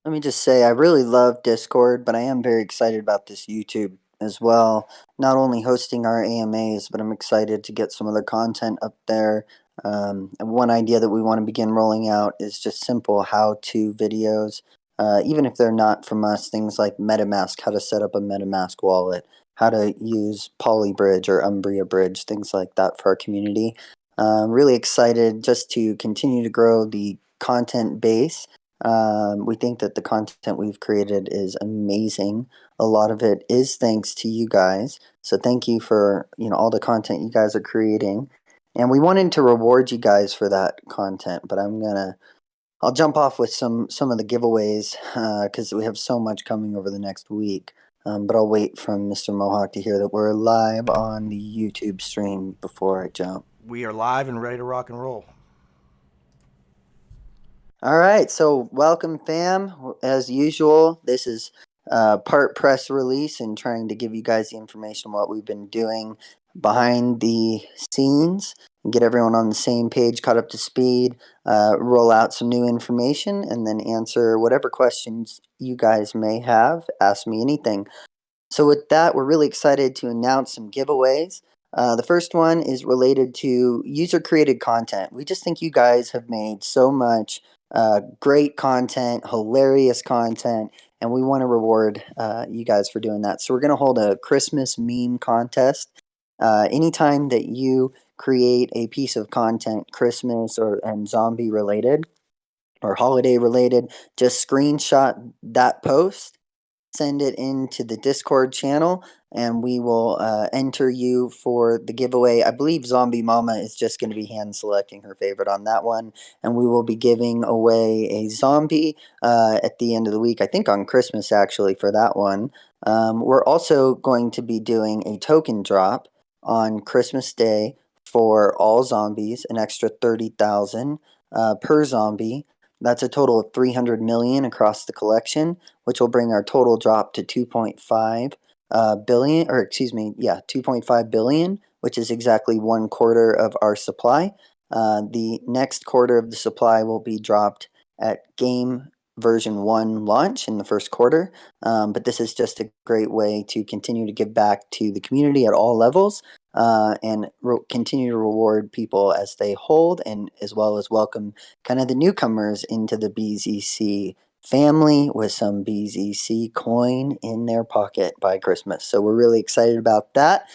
Let me just say, I really love Discord, but I am very excited about this YouTube as well. Not only hosting our AMAs, but I'm excited to get some other content up there. And one idea that we want to begin rolling out is just simple how-to videos, even if they're not from us. Things like MetaMask, how to set up a MetaMask wallet, how to use Polybridge or Umbria Bridge, things like that for our community. Really excited just to continue to grow the content base. We think that the content we've created is amazing. A lot of it is thanks to you guys. So thank you for all the content you guys are creating. And we wanted to reward you guys for that content, but I'll jump off with some of the giveaways because we have so much coming over the next week. But I'll wait from Mr. Mohawk to hear that we're live on the YouTube stream before I jump. We are live and ready to rock and roll. All right, so welcome, fam. As usual, this is part press release and trying to give you guys the information on what we've been doing behind the scenes and get everyone on the same page, caught up to speed, roll out some new information, and then answer whatever questions you guys may have. Ask me anything. So with that, we're really excited to announce some giveaways. The first one is related to user-created content. We just think you guys have made so much great content, hilarious content, and we want to reward you guys for doing that. So we're going to hold a Christmas meme contest. Anytime that you create a piece of content, Christmas and zombie related or holiday related, just screenshot that post, send it into the Discord channel, and we will enter you for the giveaway. I believe Zombie Mama is just going to be hand selecting her favorite on that one, and we will be giving away a zombie at the end of the week. I think on Christmas, actually, for that one. We're also going to be doing a token drop on Christmas Day for all zombies, an extra 30,000 per zombie. That's a total of 300 million across the collection, which will bring our total drop to 2.5 billion, or excuse me, yeah, 2.5 billion, which is exactly 1/4 of our supply. The next quarter of the supply will be dropped at game version 1 launch in the first quarter. But this is just a great way to continue to give back to the community at all levels and continue to reward people as they hold, and as well as welcome kind of the newcomers into the BZC family with some BZC coin in their pocket by Christmas. So we're really excited about that.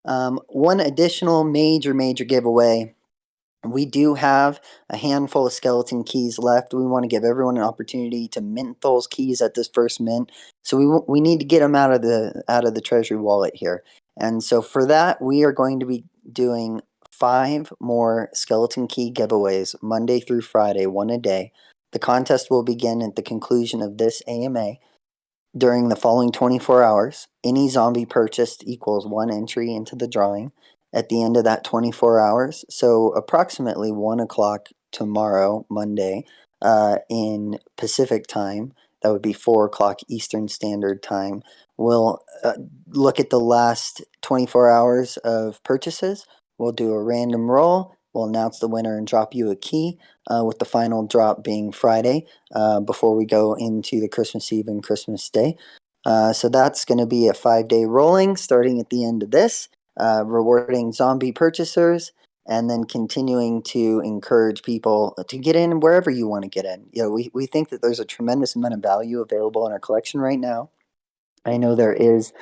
One additional major giveaway. We do have a handful of skeleton keys left. We want to give everyone an opportunity to mint those keys at this first mint. So we need to get them out of the treasury wallet here. And so for that, we are going to be doing 5 more skeleton key giveaways Monday through Friday, one a day. The contest will begin at the conclusion of this AMA. During the following 24 hours, any zombie purchased equals 1 entry into the drawing at the end of that 24 hours. So approximately 1 o'clock tomorrow, Monday, in Pacific time, that would be 4 o'clock Eastern Standard Time, we'll look at the last 24 hours of purchases. We'll do a random roll. We'll announce the winner and drop you a key, with the final drop being Friday before we go into the Christmas Eve and Christmas Day. So that's going to be a 5-day rolling starting at the end of this, rewarding zombie purchasers, and then continuing to encourage people to get in wherever you want to get in. We think that there's a tremendous amount of value available in our collection right now. I know there is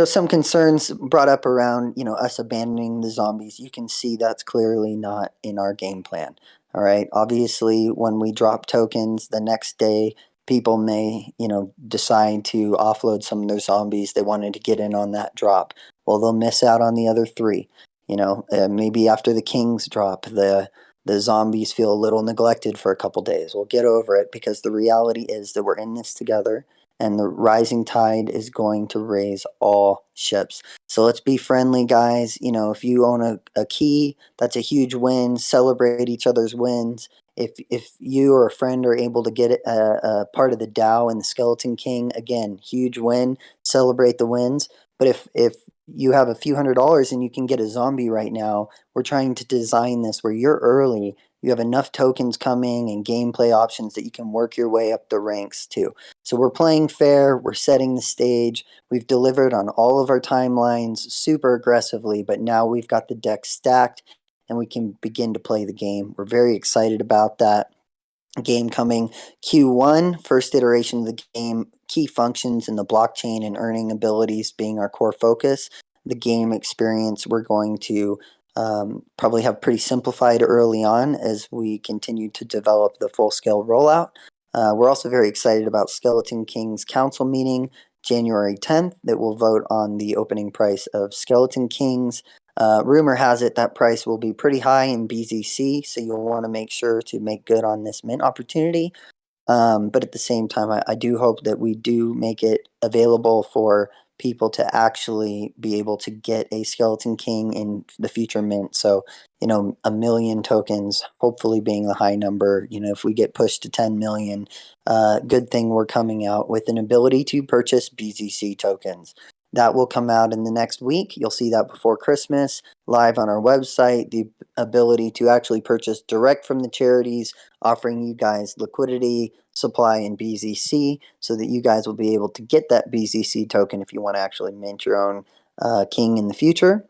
some concerns brought up around, us abandoning the zombies. You can see that's clearly not in our game plan. All right. Obviously, when we drop tokens the next day, people may, decide to offload some of their zombies. They wanted to get in on that drop. Well, they'll miss out on the other 3. Maybe after the kings drop, the zombies feel a little neglected for a couple days. We'll get over it because the reality is that we're in this together, and the rising tide is going to raise all ships. So let's be friendly, guys. If you own a key, that's a huge win. Celebrate each other's wins. If you or a friend are able to get a part of the DAO and the Skeleton King, again, huge win. Celebrate the wins. But if you have a few $100s and you can get a zombie right now, we're trying to design this where you're early you have enough tokens coming and gameplay options that you can work your way up the ranks too. So we're playing fair, we're setting the stage, we've delivered on all of our timelines super aggressively, but now we've got the deck stacked and we can begin to play the game. We're very excited about that game coming Q1, first iteration of the game, key functions in the blockchain and earning abilities being our core focus. The game experience we're going to probably have pretty simplified early on as we continue to develop the full scale rollout. We're also very excited about Skeleton Kings Council meeting January 10th that will vote on the opening price of Skeleton Kings. Rumor has it that price will be pretty high in BZC, so you'll want to make sure to make good on this mint opportunity. But at the same time, I do hope that we do make it available for people to actually be able to get a Skeleton King in the future mint. So, 1 million tokens, hopefully being the high number. If we get pushed to 10 million, good thing we're coming out with an ability to purchase BZC tokens. That will come out in the next week. You'll see that before Christmas, live on our website. The ability to actually purchase direct from the charities, offering you guys liquidity, supply, and BZC, so that you guys will be able to get that BZC token if you want to actually mint your own king in the future.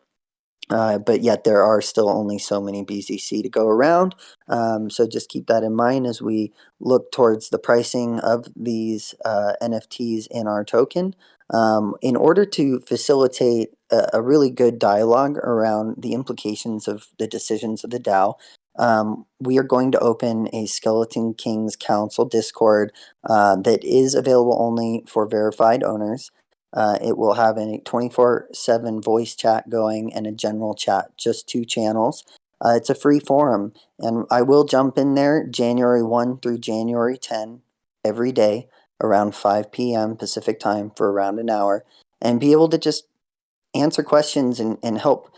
But yet there are still only so many BZC to go around. So just keep that in mind as we look towards the pricing of these NFTs in our token. In order to facilitate a really good dialogue around the implications of the decisions of the DAO, we are going to open a Skeleton Kings Council Discord that is available only for verified owners. It will have a 24/7 voice chat going and a general chat, just 2 channels. It's a free forum, and I will jump in there January 1 through January 10 every day around 5 p.m. Pacific time for around an hour and be able to just answer questions and help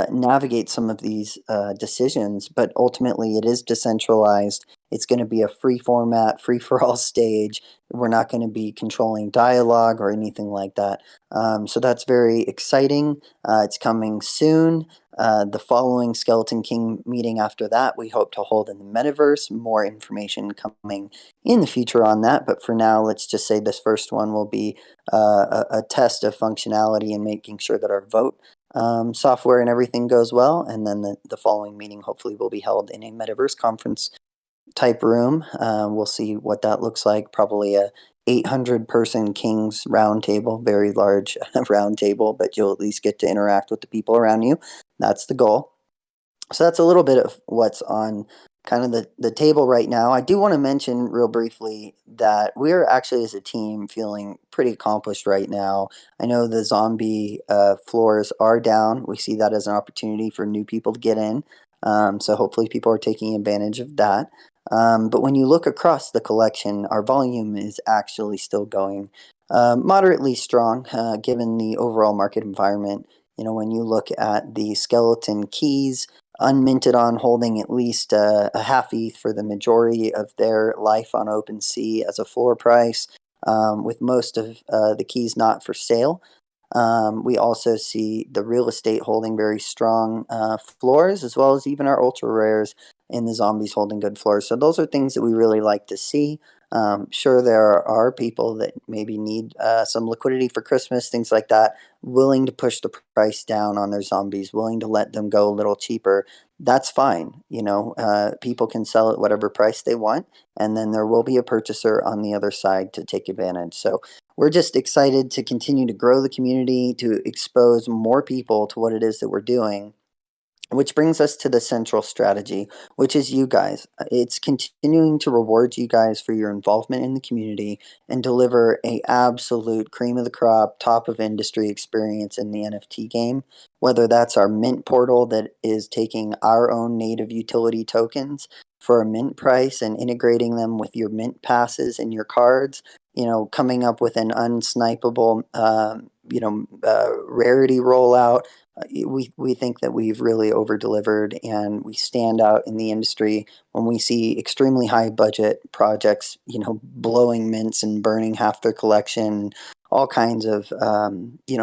navigate some of these decisions. But ultimately, it is decentralized. It's going to be a free format, free for all stage. We're not going to be controlling dialogue or anything like that. So that's very exciting. It's coming soon. The following Skeleton King meeting after that, we hope to hold in the metaverse. More information coming in the future on that. But for now, let's just say this first one will be a test of functionality and making sure that our vote software and everything goes well. And then the following meeting hopefully will be held in a metaverse conference type room. We'll see what that looks like. Probably a 800-person Kings round table, very large round table, but you'll at least get to interact with the people around you. That's the goal. So that's a little bit of what's on kind of the table right now. I do want to mention real briefly that we're actually as a team feeling pretty accomplished right now. I know the zombie floors are down. We see that as an opportunity for new people to get in. So hopefully people are taking advantage of that. But when you look across the collection, our volume is actually still going moderately strong given the overall market environment. When you look at the skeleton keys, unminted on holding at least a half ETH for the majority of their life on OpenSea as a floor price, with most of the keys not for sale. We also see the real estate holding very strong floors, as well as even our ultra rares in the zombies holding good floors. So those are things that we really like to see. Sure, there are people that maybe need some liquidity for Christmas, things like that, willing to push the price down on their zombies, willing to let them go a little cheaper. That's fine. People can sell at whatever price they want, and then there will be a purchaser on the other side to take advantage. So we're just excited to continue to grow the community, to expose more people to what it is that we're doing. Which brings us to the central strategy, which is you guys. It's continuing to reward you guys for your involvement in the community and deliver a absolute cream of the crop, top of industry experience in the NFT game. Whether that's our mint portal that is taking our own native utility tokens for a mint price and integrating them with your mint passes and your cards, coming up with an unsnipeable, rarity rollout. We think that we've really over delivered and we stand out in the industry when we see extremely high budget projects, blowing mints and burning half their collection, all kinds of,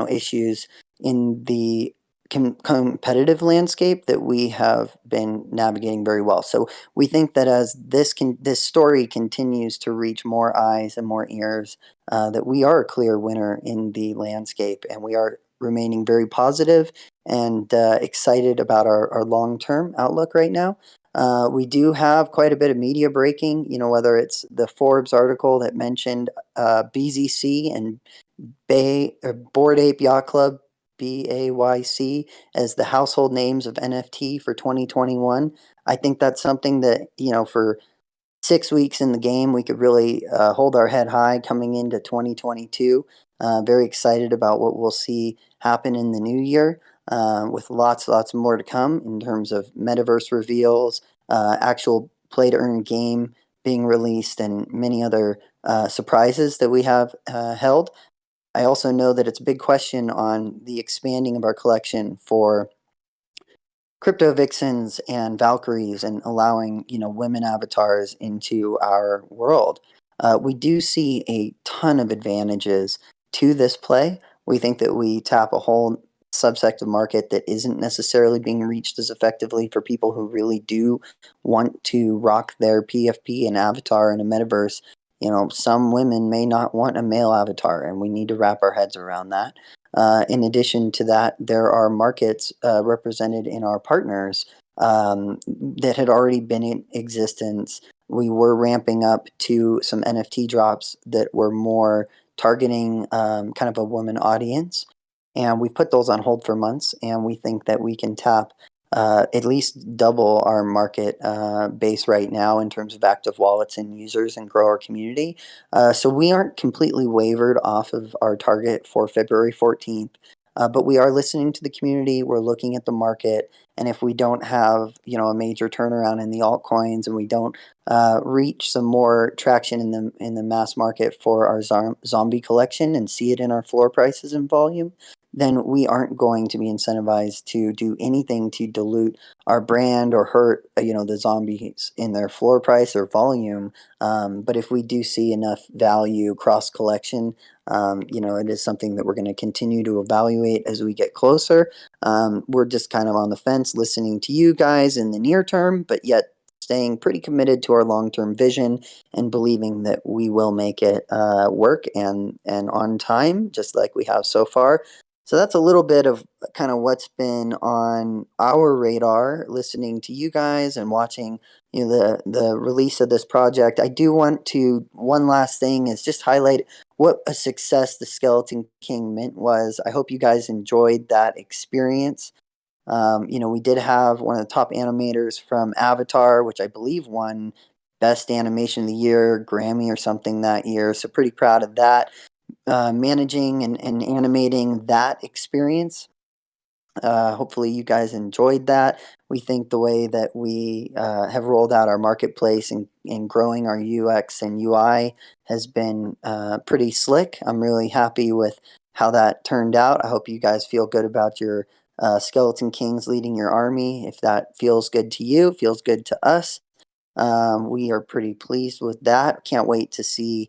issues in the competitive landscape that we have been navigating very well. So we think that as this story continues to reach more eyes and more ears, that we are a clear winner in the landscape, and we are remaining very positive and excited about our long term outlook right now. We do have quite a bit of media breaking, whether it's the Forbes article that mentioned BZC and Bay or Bored Ape Yacht Club, BAYC, as the household names of NFT for 2021. I think that's something that, for 6 weeks in the game, we could really hold our head high coming into 2022. Very excited about what we'll see happen in the new year, with lots more to come in terms of metaverse reveals, actual play to earn game being released, and many other surprises that we have held. I also know that it's a big question on the expanding of our collection for crypto vixens and Valkyries, and allowing women avatars into our world. We do see a ton of advantages to this play. We think that we tap a whole subsect of market that isn't necessarily being reached as effectively for people who really do want to rock their PFP and avatar in a metaverse. Some women may not want a male avatar, and we need to wrap our heads around that. In addition to that, there are markets represented in our partners that had already been in existence. We were ramping up to some NFT drops that were more targeting kind of a woman audience. And we've put those on hold for months, and we think that we can tap at least double our market base right now in terms of active wallets and users, and grow our community. So we aren't completely wavered off of our target for February 14th, but we are listening to the community. We're looking at the market, and if we don't have a major turnaround in the altcoins, and we don't reach some more traction in the mass market for our zombie collection and see it in our floor prices and volume, then we aren't going to be incentivized to do anything to dilute our brand or hurt the zombies in their floor price or volume. But if we do see enough value cross collection, it is something that we're going to continue to evaluate as we get closer. We're just kind of on the fence, listening to you guys in the near term, but yet staying pretty committed to our long-term vision, and believing that we will make it work and on time, just like we have so far. So that's a little bit of kind of what's been on our radar, listening to you guys and watching the release of this project. I do want to, one last thing is just highlight what a success the Skeleton King Mint was. I hope you guys enjoyed that experience. We did have one of the top animators from Avatar, which I believe won Best Animation of the Year, Grammy or something that year. So pretty proud of that. Managing and animating that experience. Hopefully you guys enjoyed that. We think the way that we have rolled out our marketplace and growing our UX and UI has been pretty slick. I'm really happy with how that turned out. I hope you guys feel good about your Skeleton Kings leading your army. If that feels good to you, feels good to us. We are pretty pleased with that. Can't wait to see,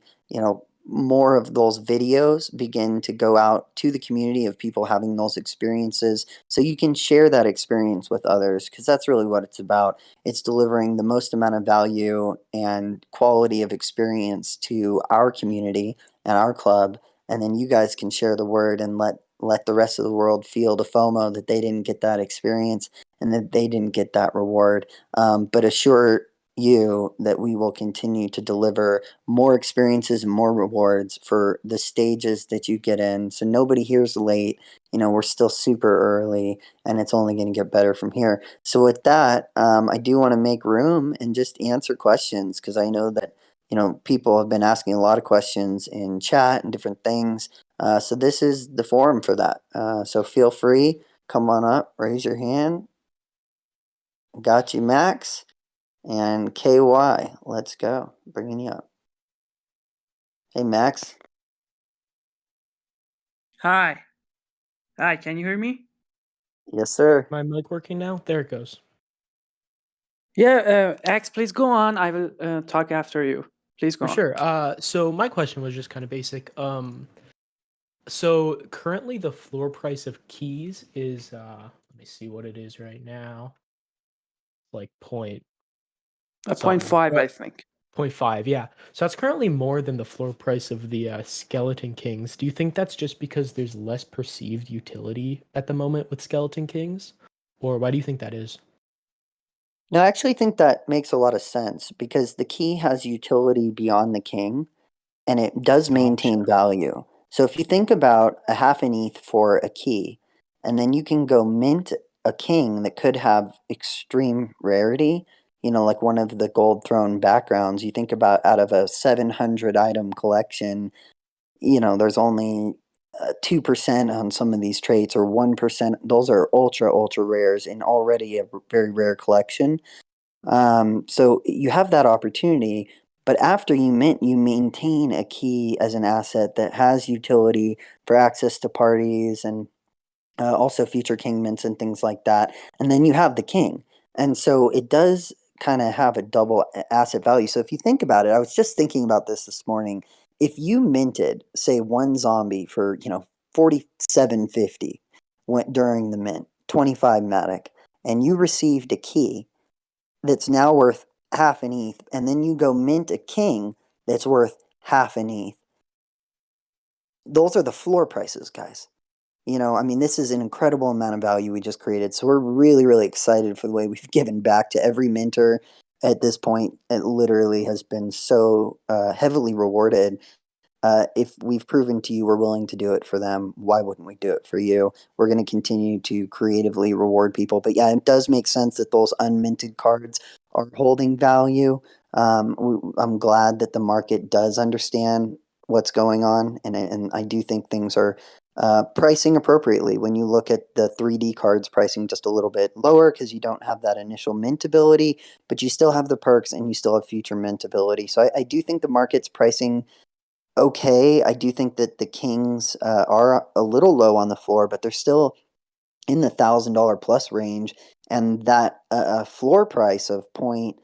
more of those videos begin to go out to the community of people having those experiences, so you can share that experience with others, because that's really what it's about. It's delivering the most amount of value and quality of experience to our community and our club, and then you guys can share the word and let the rest of the world feel the FOMO that they didn't get that experience and that they didn't get that reward. But assure you that we will continue to deliver more experiences and more rewards for the stages that you get in. So nobody here's late. We're still super early, and it's only going to get better from here. So with that, I do want to make room and just answer questions, because I know that people have been asking a lot of questions in chat and different things. So this is the forum for that. So feel free, come on up, raise your hand. Got you, Max. And KY, let's go. Bringing you up. Hey, Max. Hi. Hi, can you hear me? Yes, sir. My mic working now? There it goes. Yeah, X, please go on. I will talk after you. Please go For on. sure. So my question was just kind of basic. So currently the floor price of keys is let me see what it is right now. Like point A point something. five, I think. 0.5, yeah. So that's currently more than the floor price of the Skeleton Kings. Do you think that's just because there's less perceived utility at the moment with Skeleton Kings? Or why do you think that is? No, I actually think that makes a lot of sense because the key has utility beyond the king and it does Gotcha. maintain value. So if you think about a half an ETH for a key, and then you can go mint a king that could have extreme rarity, like one of the gold throne backgrounds, you think about out of a 700 item collection, there's only 2% on some of these traits or 1%. Those are ultra, ultra rares in already a very rare collection. So you have that opportunity, but after you mint, you maintain a key as an asset that has utility for access to parties and also future king mints and things like that. And then you have the king. And so it does kind of have a double asset value. So if you think about it, I was just thinking about this morning. If you minted, say, one zombie for, 4750 went during the mint, 25 matic, and you received a key that's now worth half an ETH, and then you go mint a king that's worth half an ETH. Those are the floor prices, guys. This is an incredible amount of value we just created. So we're really, really excited for the way we've given back to every minter at this point. It literally has been so heavily rewarded. If we've proven to you we're willing to do it for them, why wouldn't we do it for you? We're going to continue to creatively reward people. But yeah, it does make sense that those unminted cards are holding value. I'm glad that the market does understand what's going on, and I do think things are pricing appropriately. When you look at the 3D cards pricing just a little bit lower because you don't have that initial mint ability, but you still have the perks and you still have future mint ability. So I do think the market's pricing okay. I do think that the Kings are a little low on the floor, but they're still in the $1,000 plus range, and that floor price of 0.4,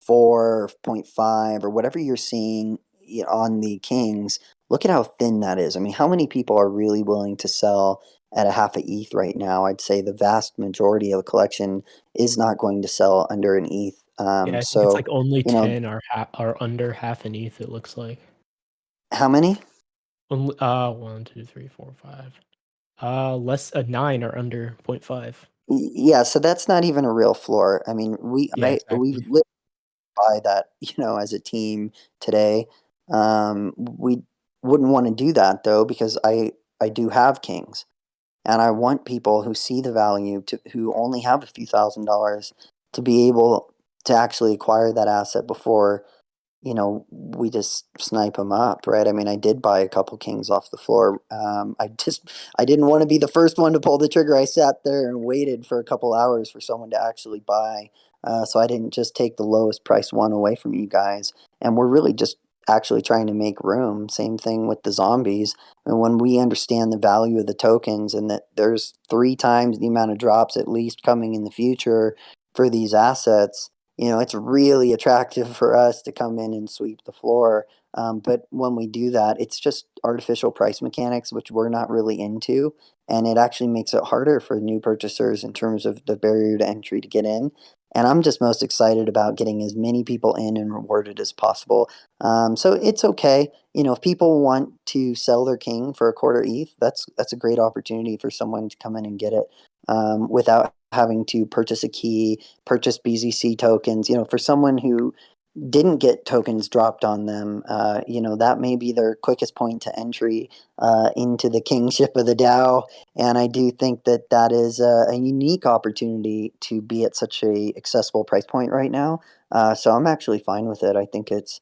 0.5, or whatever you're seeing on the Kings. Look at how thin that is. I mean, how many people are really willing to sell at a half a ETH right now? I'd say the vast majority of the collection is not going to sell under an ETH. Yeah, I think it's So, like only you know, 10 are under half an ETH, it looks like. how many? Only 1, 2, 3, 4, 5. Less 9 are under 0.5. Yeah, so that's not even a real floor. I mean, Yeah, we exactly. lived by that, as a team today. We wouldn't want to do that though because I do have kings, and I want people who see the value to who only have a few $1,000s to be able to actually acquire that asset before we just snipe them up, right? I mean, I did buy a couple kings off the floor. I didn't want to be the first one to pull the trigger. I sat there and waited for a couple hours for someone to actually buy. So I didn't just take the lowest price one away from you guys. And we're really just actually trying to make room. Same thing with the zombies. And when we understand the value of the tokens and that there's 3 times the amount of drops at least coming in the future for these assets, it's really attractive for us to come in and sweep the floor. But when we do that, it's just artificial price mechanics, which we're not really into. And it actually makes it harder for new purchasers in terms of the barrier to entry to get in. And I'm just most excited about getting as many people in and rewarded as possible. So it's okay. If people want to sell their king for a quarter ETH, that's a great opportunity for someone to come in and get it without having to purchase a key, purchase BZC tokens. For someone who didn't get tokens dropped on them, that may be their quickest point to entry into the kingship of the DAO. And I do think that that is a unique opportunity to be at such a accessible price point right now. So I'm actually fine with it. I think it's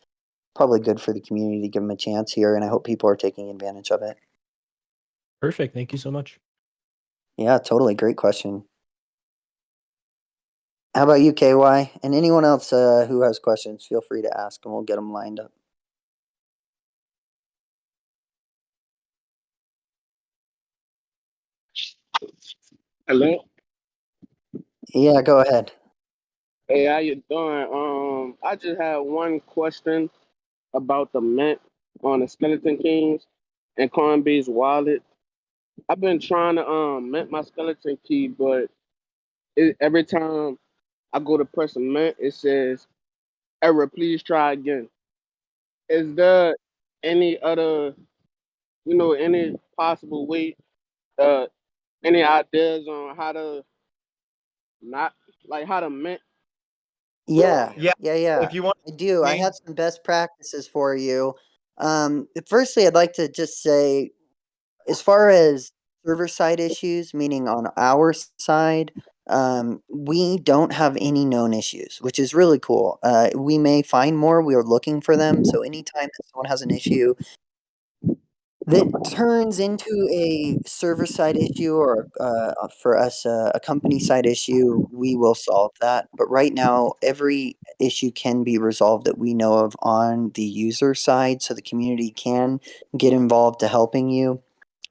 probably good for the community to give them a chance here, and I hope people are taking advantage of it. Perfect. Thank you so much. Yeah, totally. Great question. How about you, KY? And anyone else who has questions, feel free to ask and we'll get them lined up. Hello. Yeah, go ahead. Hey, how you doing? I just had one question about the mint on the Skeleton Kings. and Coinbase wallet. I've been trying to mint my skeleton key, but every time I go to press a mint, it says error. Please try again. Is there any other, any possible way, uh, any ideas on how to not like how to mint? Yeah, Yeah. yeah. If you want I do. I me, have some best practices for you. Firstly, I'd like to just say, as far as server side issues, meaning on our side, we don't have any known issues, which is really cool. We may find more. We are looking for them. So anytime that someone has an issue that turns into a server side issue or for us a company side issue, we will solve that. But right now, every issue can be resolved that we know of on the user side, so the community can get involved to helping you.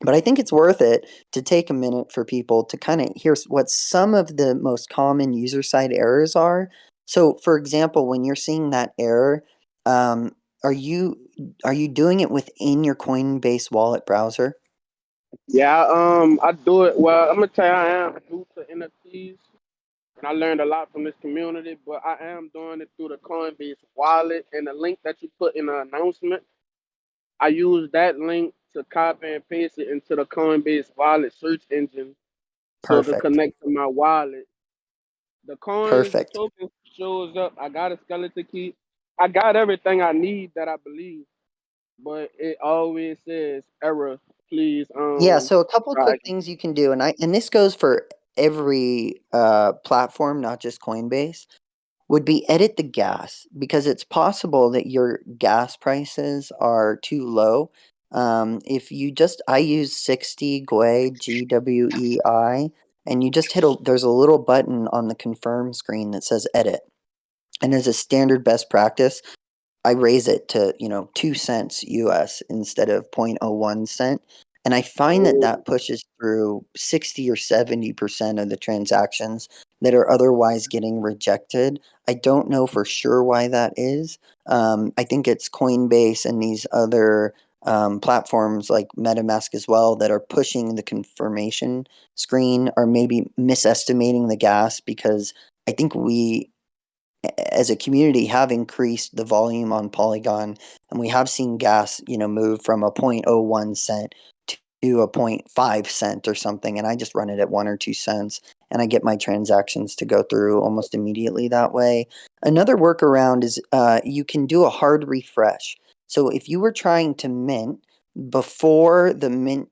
But I think it's worth it to take a minute for people to kind of hear what some of the most common user side errors are. So, for example, when you're seeing that error, um, are you are you doing it within your Coinbase wallet browser? Yeah, I do it. Well, I'm gonna tell you, I am new to NFTs, and I learned a lot from this community. But I am doing it through the Coinbase wallet and the link that you put in the announcement. I use that link to copy and paste it into the Coinbase wallet search engine so it can Perfect. connect to my wallet. The coins, the Perfect. token shows up. I got a skeleton key. I got everything I need that I believe, but it always says error. Please, Yeah, so a couple try quick again. things you can do, and this goes for every platform, not just Coinbase, would be edit the gas, because it's possible that your gas prices are too low. If you just, I use 60 GWEI, GWEI, and you just hit there's a little button on the confirm screen that says edit. And as a standard best practice, I raise it to, 2 cents US instead of 0.01 cent. And I find that Oh, that pushes through 60 or 70% of the transactions that are otherwise getting rejected. I don't know for sure why that is. I think it's Coinbase and these other platforms like MetaMask as well that are pushing the confirmation screen, or maybe misestimating the gas, because I think we as a community have increased the volume on Polygon, and we have seen gas, move from a 0.01 cent to a 0.5 cent or something, and I just run it at 1 or 2 cents, and I get my transactions to go through almost immediately that way. Another workaround is you can do a hard refresh. So if you were trying to mint before the mint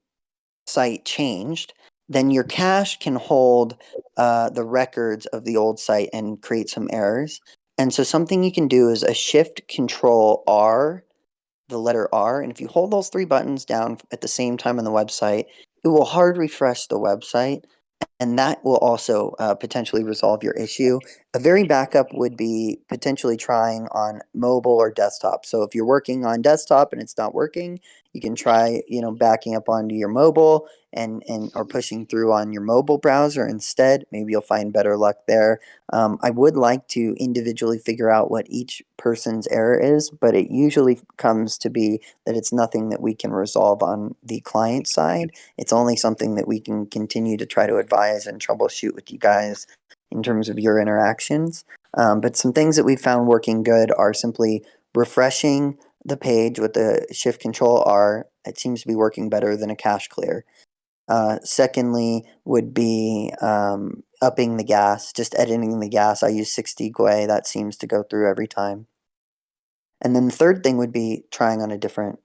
site changed, then your cache can hold the records of the old site and create some errors. And so something you can do is a Shift Control R, the letter R, and if you hold those three buttons down at the same time on the website, it will hard refresh the website, and that will also potentially resolve your issue. A very backup would be potentially trying on mobile or desktop. So if you're working on desktop and it's not working, you can try, backing up onto your mobile and or pushing through on your mobile browser instead. Maybe you'll find better luck there. I would like to individually figure out what each person's error is, but it usually comes to be that it's nothing that we can resolve on the client side. It's only something that we can continue to try to advise and troubleshoot with you guys in terms of your interactions. But some things that we found working good are simply refreshing the page with the Shift Control R. It seems to be working better than a cache clear. Secondly, would be upping the gas, just editing the gas. I use 60 GWEI. That seems to go through every time. And then the third thing would be trying on a different,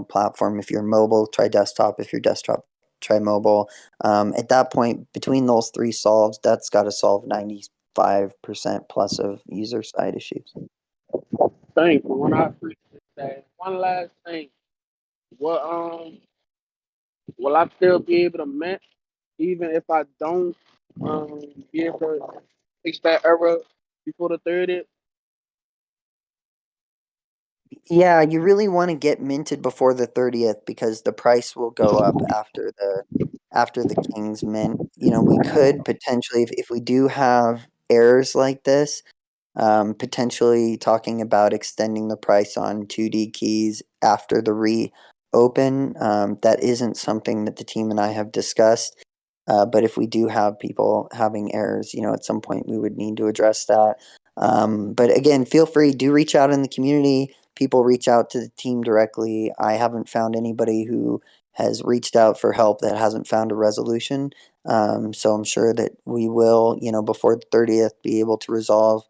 platform. If you're mobile, try desktop. If you're desktop, try mobile. At that point, between those three solves, that's got to solve 95% plus of user side issues. thank you. When I appreciate that. One last thing. Well, will I still be able to mint even if I don't be able to fix that error before the 30th? Yeah, you really want to get minted before the 30th, because the price will go up after the King's Mint. We could potentially, if we do have errors like this, potentially talking about extending the price on 2D keys after the open. That isn't something that the team and I have discussed. But if we do have people having errors, at some point we would need to address that. But again, feel free, do reach out in the community. People reach out to the team directly. I haven't found anybody who has reached out for help that hasn't found a resolution. So I'm sure that we will, before the 30th, be able to resolve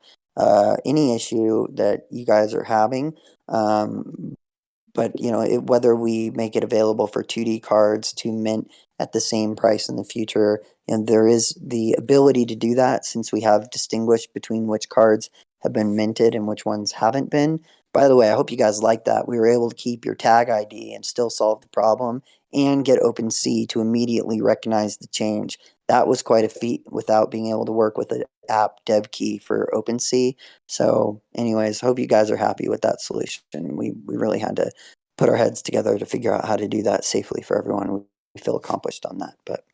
any issue that you guys are having. But whether we make it available for 2D cards to mint at the same price in the future, and there is the ability to do that since we have distinguished between which cards have been minted and which ones haven't been. By the way, I hope you guys like that. We were able to keep your tag ID and still solve the problem and get OpenSea to immediately recognize the change. That was quite a feat without being able to work with an app dev key for OpenSea. So anyways, hope you guys are happy with that solution. We really had to put our heads together to figure out how to do that safely for everyone. We feel accomplished on that. But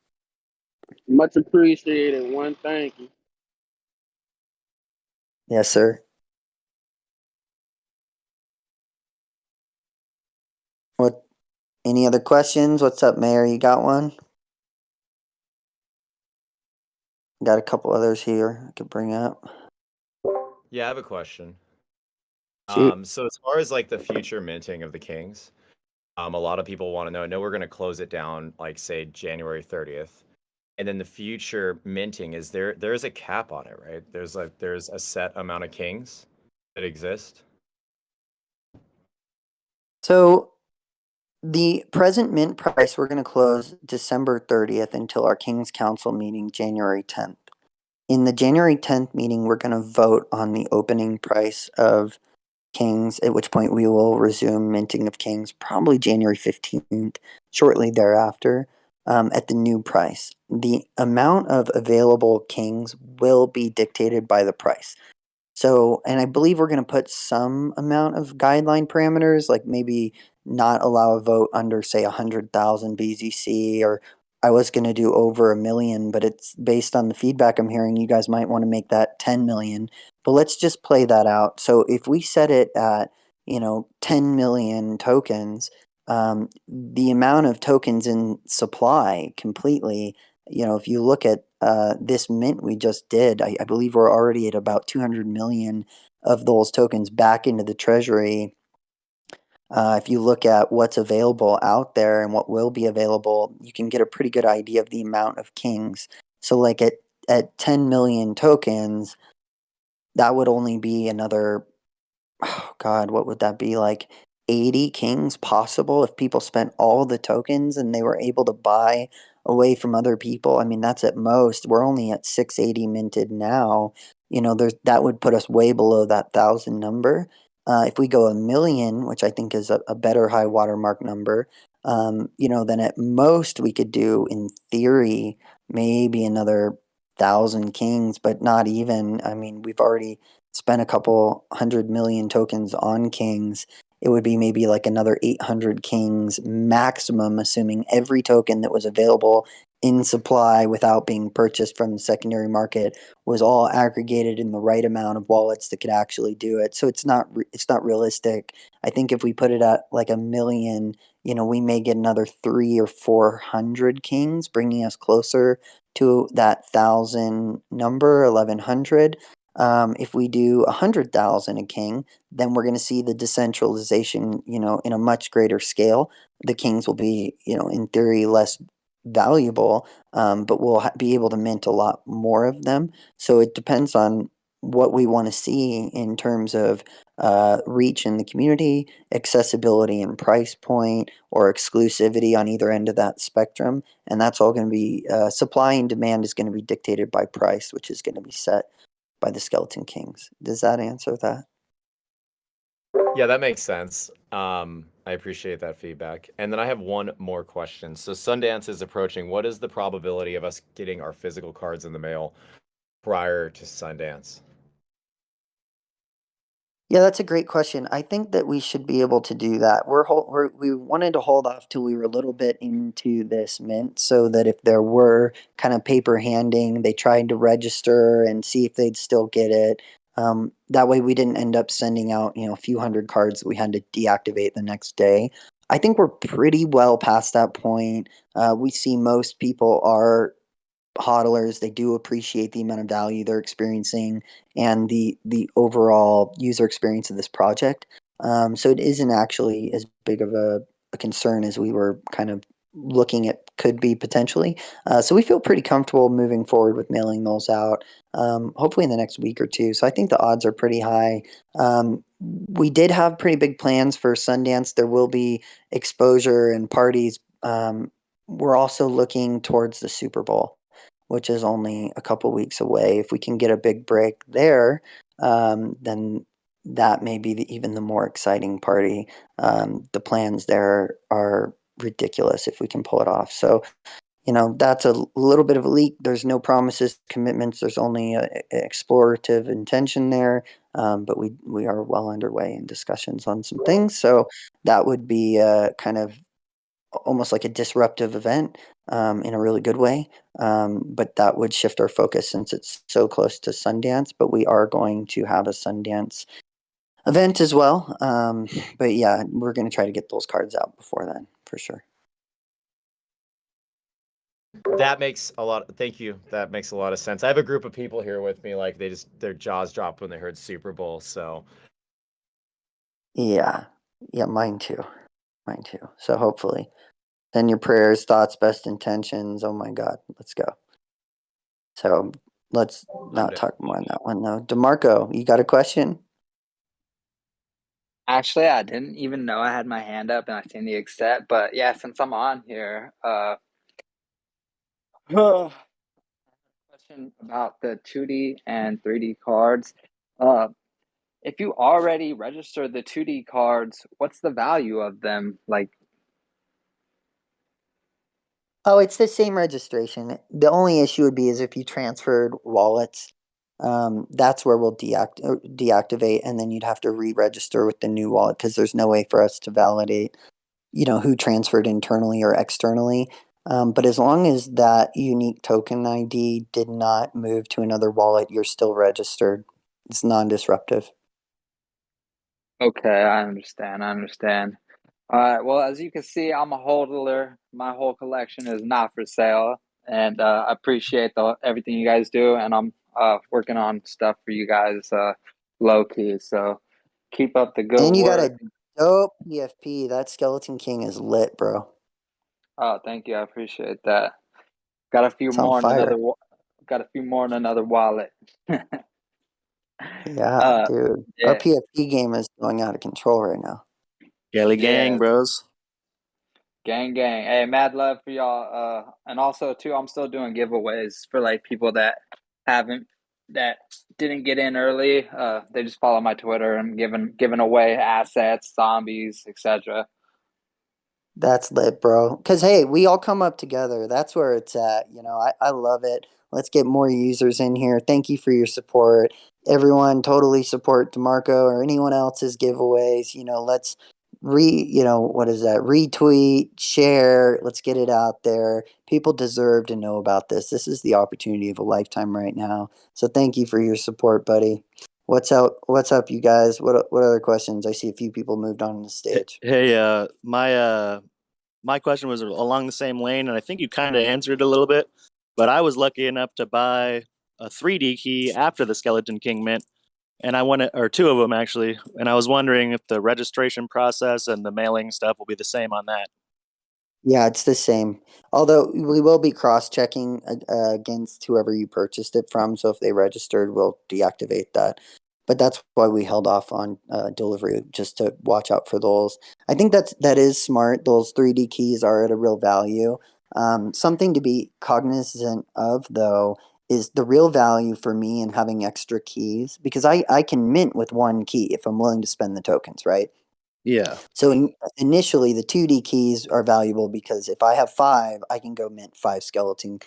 Much appreciated. One, thank you. yes, sir. What? Any other questions? What's up, Mayor? You got one? Got a couple others here I could bring up. Yeah, I have a question. Shoot. So as far as like the future minting of the Kings, a lot of people want to know. I know we're going to close it down, like say January 30th, and then the future minting there's a cap on it, right? There's a set amount of Kings that exist. So the present mint price, we're going to close December 30th until our King's Council meeting January 10th. In the January 10th meeting, we're going to vote on the opening price of Kings, at which point we will resume minting of Kings probably January 15th, shortly thereafter, at the new price. The amount of available Kings will be dictated by the price. So, and I believe we're going to put some amount of guideline parameters, like maybe not allow a vote under, say, 100,000 BZC, or I was going to do over 1 million, but it's based on the feedback I'm hearing. You guys might want to make that 10 million, but let's just play that out. So if we set it at, 10 million tokens, the amount of tokens in supply completely, if you look at this mint we just did, I believe we're already at about 200 million of those tokens back into the treasury. If you look at what's available out there and what will be available, you can get a pretty good idea of the amount of Kings. So like at 10 million tokens, that would only be another, oh God, what would that be, like 80 Kings possible if people spent all the tokens and they were able to buy away from other people. I mean, that's at most. We're only at 680 minted now. That would put us way below that 1,000 number. If we go 1 million, which I think is a better high watermark number, then at most we could do, in theory, maybe another 1,000 Kings, but not even. I mean, we've already spent a couple 100 million tokens on Kings. It would be maybe like another 800 Kings maximum, assuming every token that was available in supply without being purchased from the secondary market was all aggregated in the right amount of wallets that could actually do it. So it's not realistic. I think if we put it at like 1 million, we may get another 300 or 400 Kings, bringing us closer to that 1,000 number, 1,100. If we do 100,000 a King, then we're going to see the decentralization, in a much greater scale. The Kings will be, in theory, less valuable, but we'll be able to mint a lot more of them. So it depends on what we want to see in terms of reach in the community, accessibility and price point, or exclusivity on either end of that spectrum. And that's all going to be supply and demand is going to be dictated by price, which is going to be set by the Skeleton Kings. Does that answer that? Yeah, that makes sense. I appreciate that feedback. And then I have one more question. So Sundance is approaching. What is the probability of us getting our physical cards in the mail prior to Sundance? Yeah, that's a great question. I think that we should be able to do that. We wanted to hold off till we were a little bit into this mint, so that if there were kind of paper handing, they tried to register and see if they'd still get it. That way we didn't end up sending out, a few hundred cards that we had to deactivate the next day. I think we're pretty well past that point. We see most people are hodlers. They do appreciate the amount of value they're experiencing and the overall user experience of this project. So it isn't actually as big of a concern as we were kind of looking at could be potentially. So we feel pretty comfortable moving forward with mailing those out, hopefully in the next week or two. So I think the odds are pretty high. We did have pretty big plans for Sundance. There will be exposure and parties. We're also looking towards the Super Bowl, which is only a couple weeks away. If we can get a big break there, then that may be even the more exciting party. The plans there are ridiculous if we can pull it off. So, that's a little bit of a leak. There's no promises, commitments. There's only a explorative intention there. But we are well underway in discussions on some things. So that would be kind of almost like a disruptive event in a really good way. But that would shift our focus since it's so close to Sundance. But we are going to have a Sundance event as well. But yeah, we're going to try to get those cards out before then for sure. That makes a lot. Thank you. That makes a lot of sense. I have a group of people here with me. Like their jaws dropped when they heard Super Bowl. So Yeah, mine too. So hopefully, send your prayers, thoughts, best intentions. Oh my God, let's go. So let's not talk more on that one though. DeMarco, you got a question? Actually, I didn't even know I had my hand up and I seen the accept, but yeah, since I'm on here, question about the 2D and 3D cards. If you already registered the 2D cards, what's the value of them? Like, Oh, it's the same registration. The only issue would be is if you transferred wallets. That's where we'll deactivate, and then you'd have to re-register with the new wallet because there's no way for us to validate, who transferred internally or externally. But as long as that unique token ID did not move to another wallet, you're still registered. It's non-disruptive. okay, I understand. All right, well, as you can see, I'm a hodler. My whole collection is not for sale, and I appreciate everything you guys do, and I'm working on stuff for you guys low key. So keep up the good And you got work. a dope PFP. That Skeleton King is lit, bro. Oh, thank you. I appreciate that. Got a few It's on more in fire. another wallet. Yeah, uh, dude. Our yeah, PFP game is going out of control right now. Kelly yeah. gang, bros. Gang. Hey, mad love for y'all. And also too, I'm still doing giveaways for like people that didn't get in early. They just follow my Twitter and giving away assets, zombies, etc. That's lit, bro. Because, hey, we all come up together. That's where it's at. I love it. Let's get more users in here. Thank you for your support. Everyone totally support DeMarco or anyone else's giveaways. Let's what is that? Retweet, share. Let's get it out there. People deserve to know about this. This is the opportunity of a lifetime right now. So thank you for your support, buddy. What's up? What's up, you guys? What other questions? I see a few people moved on the stage. Hey, my question was along the same lane, and I think you kind of answered it a little bit. But I was lucky enough to buy a 3D key after the Skeleton King mint, and I wanted, or two of them actually, and I was wondering if the registration process and the mailing stuff will be the same on that. Yeah, it's the same. Although we will be cross-checking against whoever you purchased it from. So if they registered, we'll deactivate that. But that's why we held off on delivery, just to watch out for those. I think that is smart. Those 3D keys are at a real value. Something to be cognizant of, though, is the real value for me in having extra keys, because I can mint with one key if I'm willing to spend the tokens, right? Yeah. So initially, the 2D keys are valuable because if I have 5, I can go mint 5 Skeleton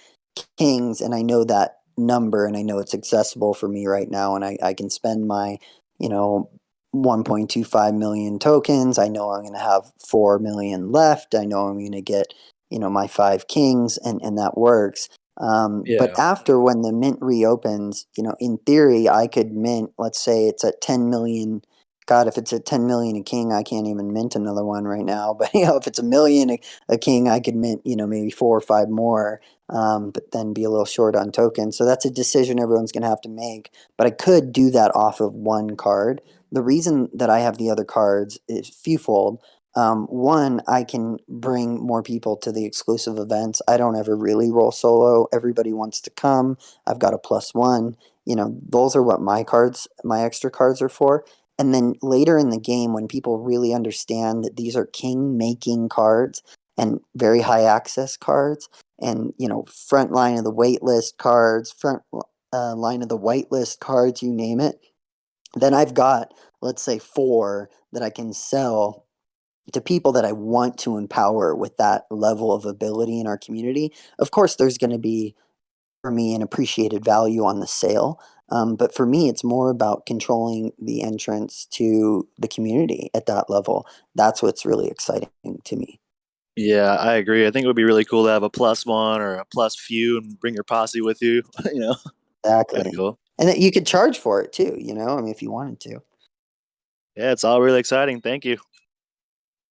Kings, and I know that number, and I know it's accessible for me right now, and I can spend my, 1.25 million tokens. I know I'm going to have 4 million left. I know I'm going to get, my 5 Kings, and that works. But after, when the mint reopens, in theory, I could mint, let's say it's at 10 million God, if it's at 10 million a king, I can't even mint another one right now. But if it's a million a king, I could mint maybe 4 or 5 more. But then be a little short on tokens. So that's a decision everyone's going to have to make. But I could do that off of one card. The reason that I have the other cards is fewfold. One, I can bring more people to the exclusive events. I don't ever really roll solo. Everybody wants to come. I've got a +1. Those are what my extra cards are for. And then later in the game, when people really understand that these are king making cards and very high access cards, and front line of the waitlist cards, front line of the whitelist cards, you name it, then I've got, let's say, 4 that I can sell to people that I want to empower with that level of ability in our community. Of course, there's going to be, for me, an appreciated value on the sale. But for me, it's more about controlling the entrance to the community at that level. That's what's really exciting to me. Yeah, I agree. I think it would be really cool to have a +1 or a plus few and bring your posse with you. Kind of Exactly. cool. And that you could charge for it too, if you wanted to. Yeah, it's all really exciting. Thank you.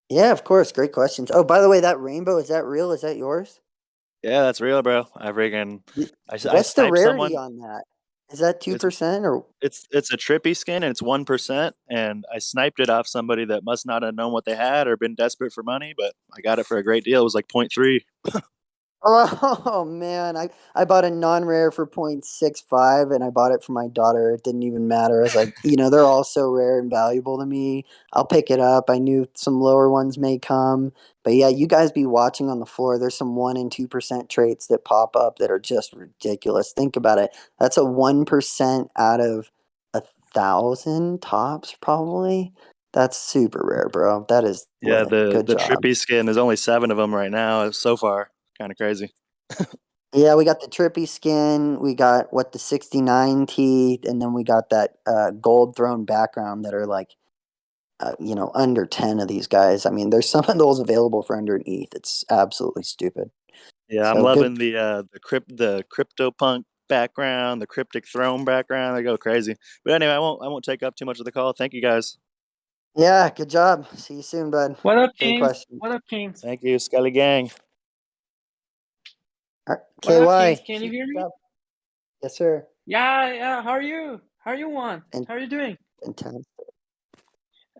Yeah, of course. Great questions. Oh, by the way, that rainbow, is that real? Is that yours? Yeah, that's real, bro. I freaking I What's the sniped rarity someone. on that? Is that It's 2% or? it's a trippy skin and it's 1%, and I sniped it off somebody that must not have known what they had or been desperate for money, but I got it for a great deal. It was like 0.3. Oh man, I bought a non-rare for 0.65 and I bought it for my daughter. It didn't even matter. I was like, they're all so rare and valuable to me. I'll pick it up. I knew some lower ones may come. But yeah, you guys be watching on the floor. There's some 1 and 2% traits that pop up that are just ridiculous. Think about it. That's a 1% out of 1,000 tops, probably. That's super rare, bro. That is Yeah, lit. Good the job. trippy skin, there's only 7 of them right now so far. Kind of crazy. Yeah, we got the trippy skin. We got the 69 teeth, and then we got that gold throne background that are like, under 10 of these guys. I mean, there's some of those available for under an ETH. It's absolutely stupid. Yeah, I'm So good. loving the CryptoPunk background, the Cryptic Throne background. They go crazy. But anyway, I won't take up too much of the call. Thank you guys. Yeah, good job. See you soon, bud. What up, Great Kings? question. What up, Kings? Thank you, Scully Gang. All right, What up, Kings? KY. Can you hear Good me? job. Yes, sir. Yeah, yeah. How are you? How are you, Juan? And How are you doing? fantastic.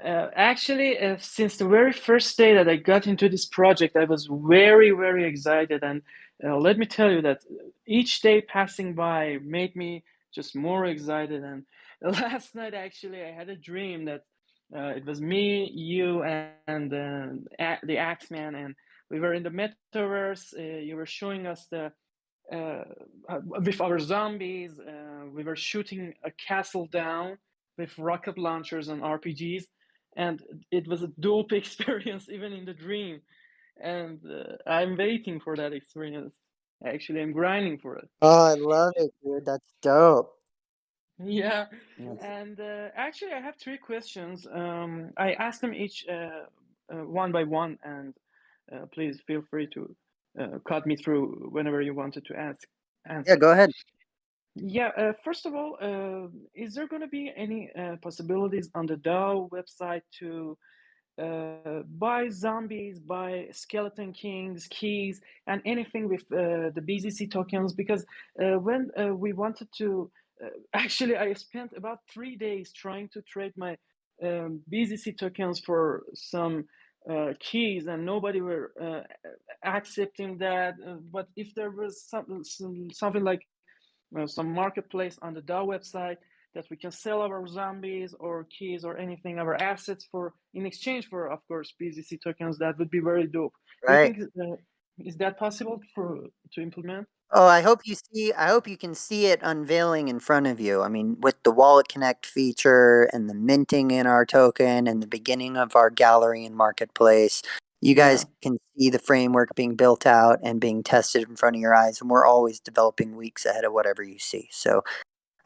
Actually, since the very first day that I got into this project, I was very, very excited. And let me tell you that each day passing by made me just more excited. And last night, actually, I had a dream that it was me, you, and the Axeman, and we were in the metaverse. You were showing us uh, with our zombies. We were shooting a castle down with rocket launchers and RPGs, and it was a dope experience even in the dream. And I'm waiting for that experience. Actually, I'm grinding for it. Oh, I love it, dude. That's dope. Yeah, Yes. and actually, I have 3 questions. I asked them each one by one, and please feel free to cut me through whenever you wanted to Yeah, answer. go ahead. Yeah, first of all, is there going to be any possibilities on the DAO website to buy zombies, buy skeleton kings, keys, and anything with the BZC tokens? Because when we wanted to, actually, I spent about 3 days trying to trade my BZC tokens for some keys, and nobody were accepting that. But if there was something like some marketplace on the DAO website that we can sell our zombies or keys or anything, our assets for in exchange for, of course, BZC tokens. That would be very dope. Do you Right. think is that possible to implement? Oh, I hope you can see it unveiling in front of you. I mean, with the Wallet Connect feature and the minting in our token and the beginning of our gallery and marketplace, you Yeah. guys can see the framework being built out and being tested in front of your eyes. And we're always developing weeks ahead of whatever you see. So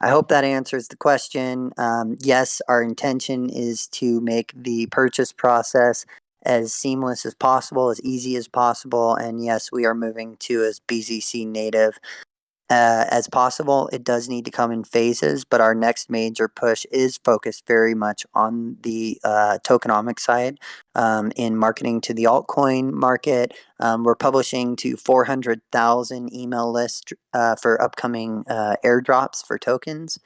I hope that answers the question. Yes, our intention is to make the purchase process as seamless as possible, as easy as possible. And yes, we are moving to as BZC native as possible. It does need to come in phases, but our next major push is focused very much on the tokenomic side in marketing to the altcoin market. We're publishing to 400,000 email lists for upcoming airdrops for tokens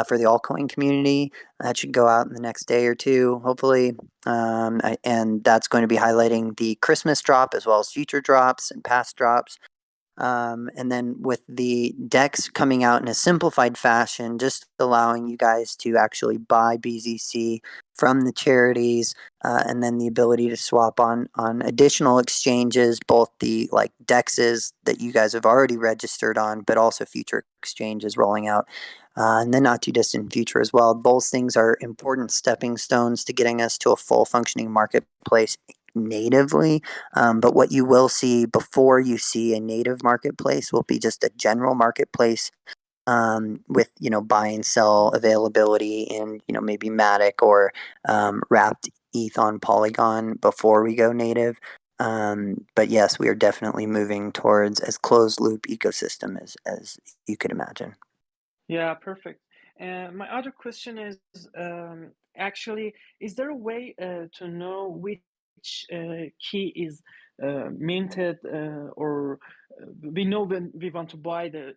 for the altcoin community. That should go out in the next day or two, hopefully. And that's going to be highlighting the Christmas drop as well as future drops and past drops. And then with the decks coming out in a simplified fashion, just allowing you guys to actually buy BZC from the charities, and then the ability to swap on additional exchanges, both the like dexes that you guys have already registered on, but also future exchanges rolling out. In the not too distant future as well. Those things are important stepping stones to getting us to a full functioning marketplace natively. But what you will see before you see a native marketplace will be just a general marketplace with buy and sell availability in maybe Matic or wrapped ETH on Polygon before we go native. But yes, we are definitely moving towards as closed loop ecosystem as you could imagine. Yeah, perfect. And my other question is, actually, is there a way to know which key is minted, or we know when we want to buy the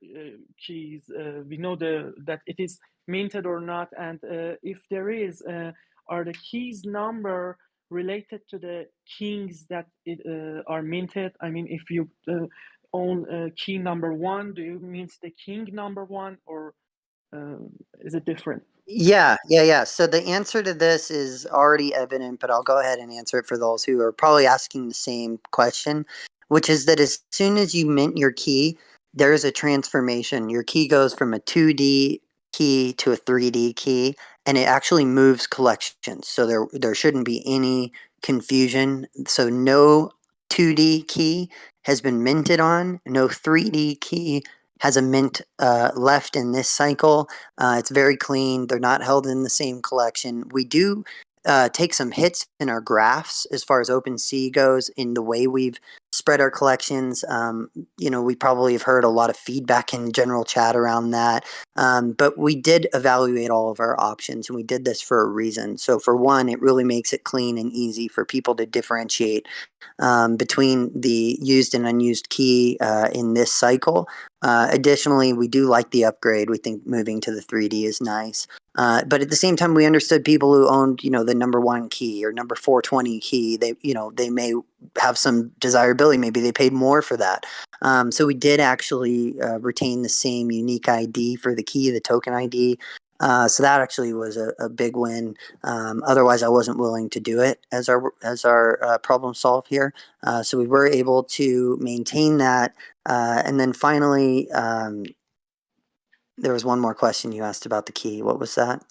keys, we know that it is minted or not, and if there is, are the keys number related to the kings that are minted? I mean, if you own key number one, do you mean the king number one, or is it different? Yeah. So the answer to this is already evident, but I'll go ahead and answer it for those who are probably asking the same question, which is that as soon as you mint your key, there is a transformation. Your key goes from a 2D key to a 3D key, and it actually moves collections. So there shouldn't be any confusion. So no 2D key has been minted on, no 3D key has a mint left in this cycle. It's very clean. They're not held in the same collection. We do take some hits in our graphs as far as OpenSea goes in the way we've spread our collections. We probably have heard a lot of feedback in general chat around that. But we did evaluate all of our options, and we did this for a reason. So for one, it really makes it clean and easy for people to differentiate between the used and unused key in this cycle. Additionally, we do like the upgrade. We think moving to the 3D is nice. But at the same time, we understood people who owned, the number one key or number 420 key. They may have some desirability. Maybe they paid more for that. So we did actually retain the same unique ID for the key, the token ID. So that actually was a big win. Otherwise, I wasn't willing to do it as our problem solve here. So we were able to maintain that. And then finally, there was one more question you asked about the key. What was that?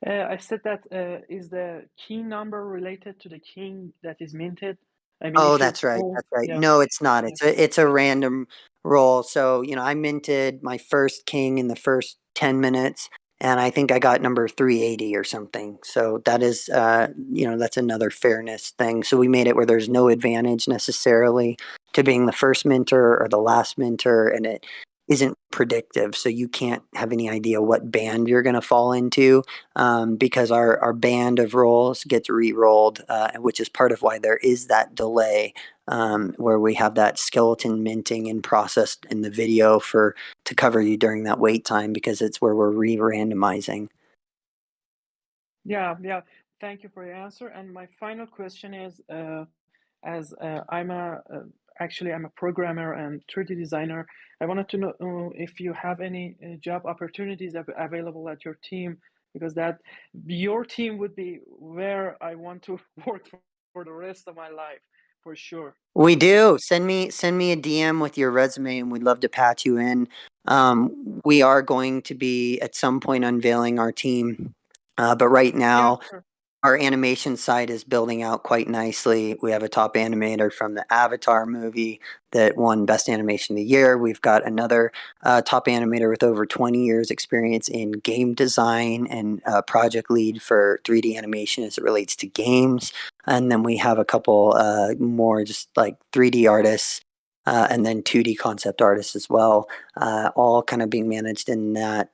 I said that is the key number related to the king that is minted? I mean, Oh, if you that's right. own, That's right. yeah, No, it's not. yeah. It's a random roll. So, I minted my first king in the first 10 minutes, and I think I got number 380 or something. So that is, that's another fairness thing. So we made it where there's no advantage necessarily to being the first minter or the last minter, and it isn't predictive. So you can't have any idea what band you're going to fall into, because our band of rolls gets re-rolled, which is part of why there is that delay, where we have that skeleton minting and processed in the video to cover you during that wait time, because it's where we're re-randomizing. Yeah. Thank you for your answer. And my final question is, as I'm a programmer and 3D designer. I wanted to know if you have any job opportunities available at your team, because your team would be where I want to work for the rest of my life, for sure. We do. Send me a DM with your resume, and we'd love to patch you in. We are going to be at some point unveiling our team, but right Yeah, now sure. our animation side is building out quite nicely. We have a top animator from the Avatar movie that won Best Animation of the Year. We've got another top animator with over 20 years experience in game design and project lead for 3D animation as it relates to games. And then we have a couple more just like 3D artists and then 2D concept artists as well, all kind of being managed in that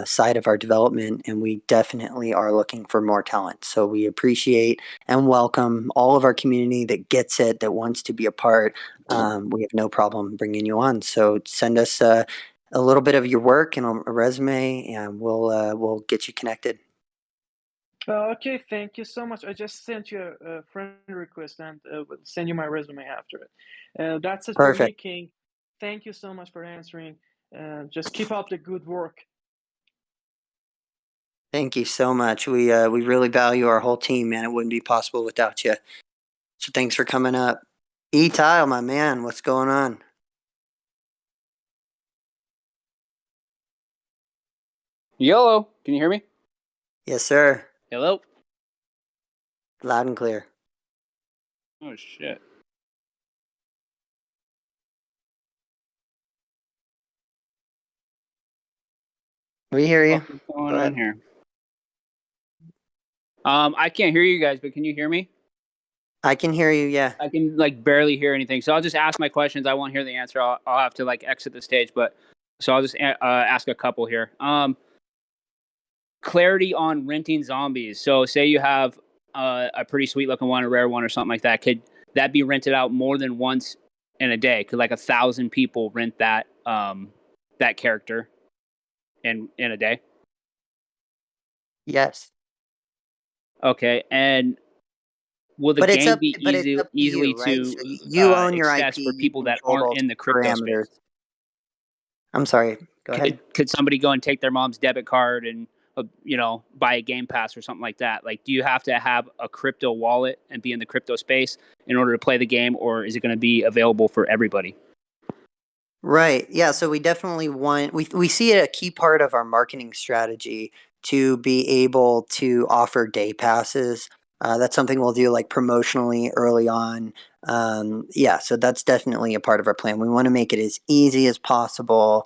side of our development. And we definitely are looking for more talent. So we appreciate and welcome all of our community that gets it, that wants to be a part. We have no problem bringing you on. So send us a little bit of your work and a resume, and we'll get you connected. Okay, thank you so much. I just sent you a friend request and will send you my resume after it. That's it for me, Perfect. King. Thank you so much for answering. Just keep up the good work. Thank you so much. We really value our whole team, man. It wouldn't be possible without you. So thanks for coming up. E-Tile, my man, what's going on? Yellow, can you hear me? Yes, sir. Hello? Loud and clear. Oh, shit. We hear you. What's going on here? I can't hear you guys, but can you hear me? I can hear you, yeah. I can barely hear anything, so I'll just ask my questions. I won't hear the answer. I'll have to exit the stage, but so I'll just ask a couple here. Clarity on renting zombies. So say you have a pretty sweet looking one, a rare one, or something like that. Could that be rented out more than once in a day? Could 1,000 people rent that that character in a day? Yes. Okay, and will the But it's game up be but it's up to easily you, right? to So you own your IP, access for you people that control aren't those in the crypto parameters. space? I'm sorry. Go ahead. Could somebody go and take their mom's debit card and buy a Game Pass or something like that? Do you have to have a crypto wallet and be in the crypto space in order to play the game, or is it going to be available for everybody? Right. Yeah. So we definitely want we see it a key part of our marketing strategy to be able to offer day passes. That's something we'll do promotionally early on. Yeah. So that's definitely a part of our plan. We want to make it as easy as possible.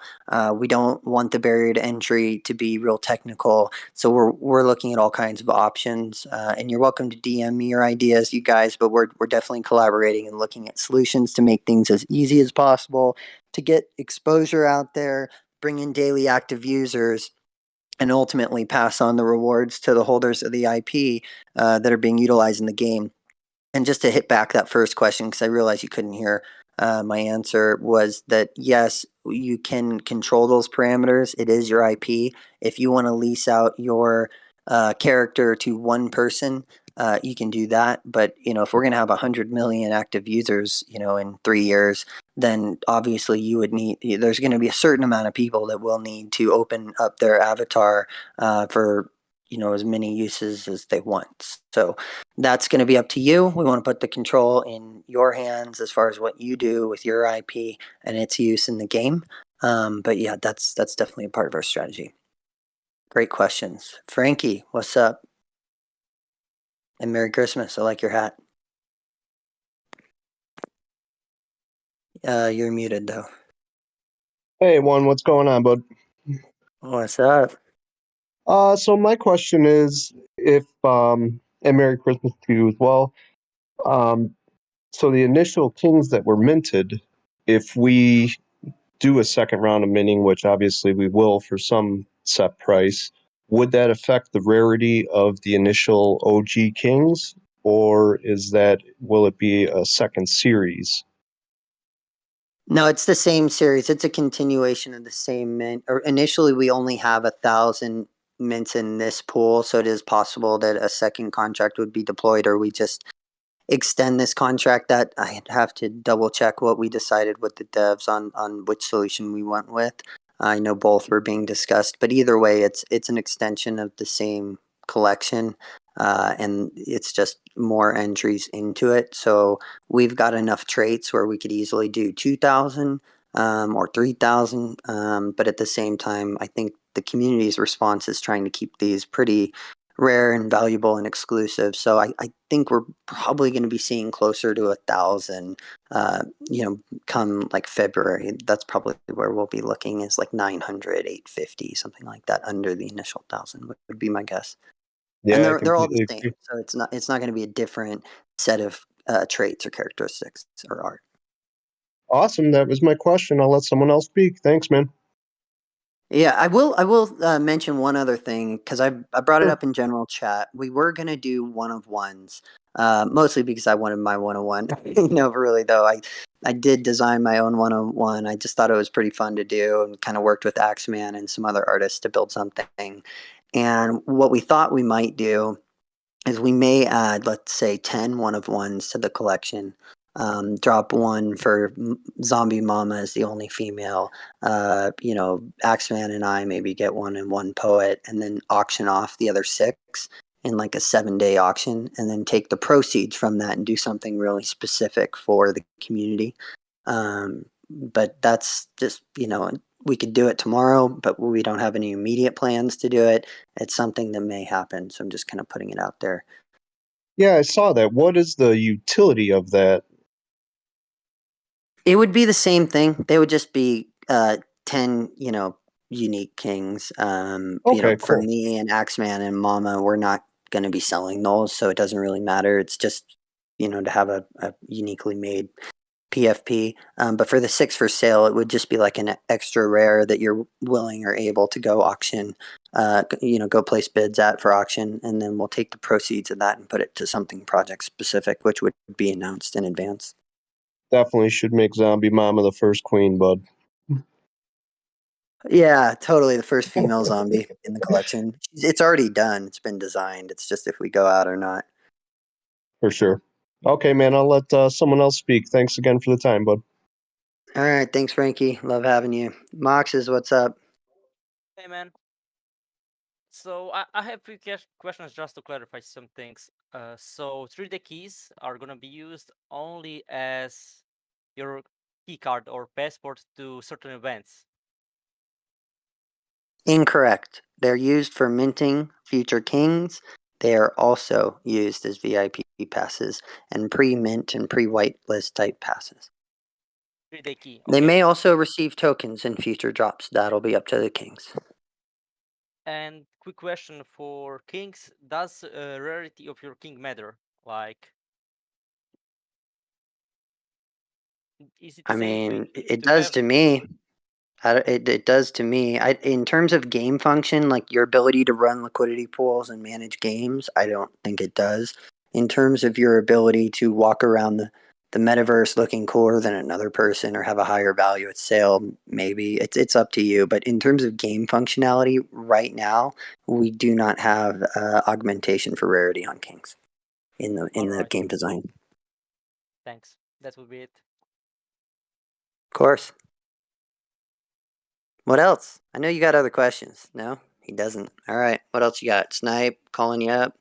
We don't want the barrier to entry to be real technical. So we're looking at all kinds of options. And you're welcome to DM me your ideas, you guys. But we're definitely collaborating and looking at solutions to make things as easy as possible, to get exposure out there, bring in daily active users, and ultimately pass on the rewards to the holders of the IP that are being utilized in the game. And just to hit back that first question, because I realized you couldn't hear my answer, was that yes, you can control those parameters. It is your IP. If you want to lease out your character to one person, you can do that. But if we're going to have 100 million active users, in 3 years, then obviously you would need. There's going to be a certain amount of people that will need to open up their avatar for as many uses as they want. So that's going to be up to you. We want to put the control in your hands as far as what you do with your IP and its use in the game. But yeah, that's definitely a part of our strategy. Great questions. Frankie, what's up? And Merry Christmas. I like your hat. You're muted though. Hey, what's going on, bud? What's up? So my question is if and Merry Christmas to you as well. So the initial kings that were minted, if we do a second round of minting, which obviously we will for some set price, would that affect the rarity of the initial OG kings, or will it be a second series? No, it's the same series. It's a continuation of the same mint. Or initially, we only have 1,000 mints in this pool, so it is possible that a second contract would be deployed, or we just extend this contract. That I'd have to double check what we decided with the devs on which solution we went with. I know both were being discussed, but either way, it's an extension of the same collection, and it's just more entries into it. So we've got enough traits where we could easily do 2,000 or 3,000, but at the same time, I think the community's response is trying to keep these pretty rare and valuable and exclusive. So I think we're probably going to be seeing closer to 1,000, come February. That's probably where we'll be looking, is 900, 850, something like that, under the initial 1,000 would be my guess. And Yeah, I they're all the completely same, agree. so it's not going to be a different set of traits or characteristics or art. Awesome. That was my question. I'll let someone else speak. Thanks, man. Yeah, I will. Mention one other thing because I brought it Sure. up in general chat. We were gonna do one of ones, mostly because I wanted my 101. No, really though, I did design my own 101. I just thought it was pretty fun to do, and kind of worked with Axeman and some other artists to build something. And what we thought we might do is we may add, let's say, 10 one of ones to the collection. Drop one for Zombie Mama as the only female. Axeman and I maybe get one and one poet, and then auction off the other six in like a 7-day auction, and then take the proceeds from that and do something really specific for the community. But that's just, we could do it tomorrow, but we don't have any immediate plans to do it. It's something that may happen, so I'm just kind of putting it out there. Yeah, I saw that. What is the utility of that? It would be the same thing. They would just be 10, unique kings. Okay, For cool. me and Axeman and Mama, we're not going to be selling those, so it doesn't really matter. It's just, to have a uniquely made PFP. But for the six for sale, it would just be like an extra rare that you're willing or able to go auction, go place bids at for auction, and then we'll take the proceeds of that and put it to something project specific, which would be announced in advance. Definitely should make Zombie Mama the first queen, bud. Yeah, totally. The first female zombie in the collection. It's already done. It's been designed. It's just if we go out or not. For sure. Okay, man, I'll let someone else speak. Thanks again for the time, bud. All right. Thanks, Frankie. Love having you. Moxes, what's up? Hey man, so I have few questions just to clarify some things. So 3D keys are gonna be used only as your key card or passport to certain events. Incorrect. They're used for minting future kings. They are also used as VIP passes and pre-mint and pre-whitelist type passes. 3D key, They okay. may also receive tokens in future drops. That'll be up to the kings. And quick question for kings: does rarity of your king matter? Like, is it I same mean, it to does have? to me. It does to me. In terms of game function, like your ability to run liquidity pools and manage games, I don't think it does. In terms of your ability to walk around the metaverse looking cooler than another person or have a higher value at sale, maybe it's up to you. But in terms of game functionality, right now we do not have augmentation for rarity on kings in the All the right, game design. thanks. That would be it. Of course. What else? I know you got other questions. No, he doesn't. All right. What else you got? Snipe calling you up.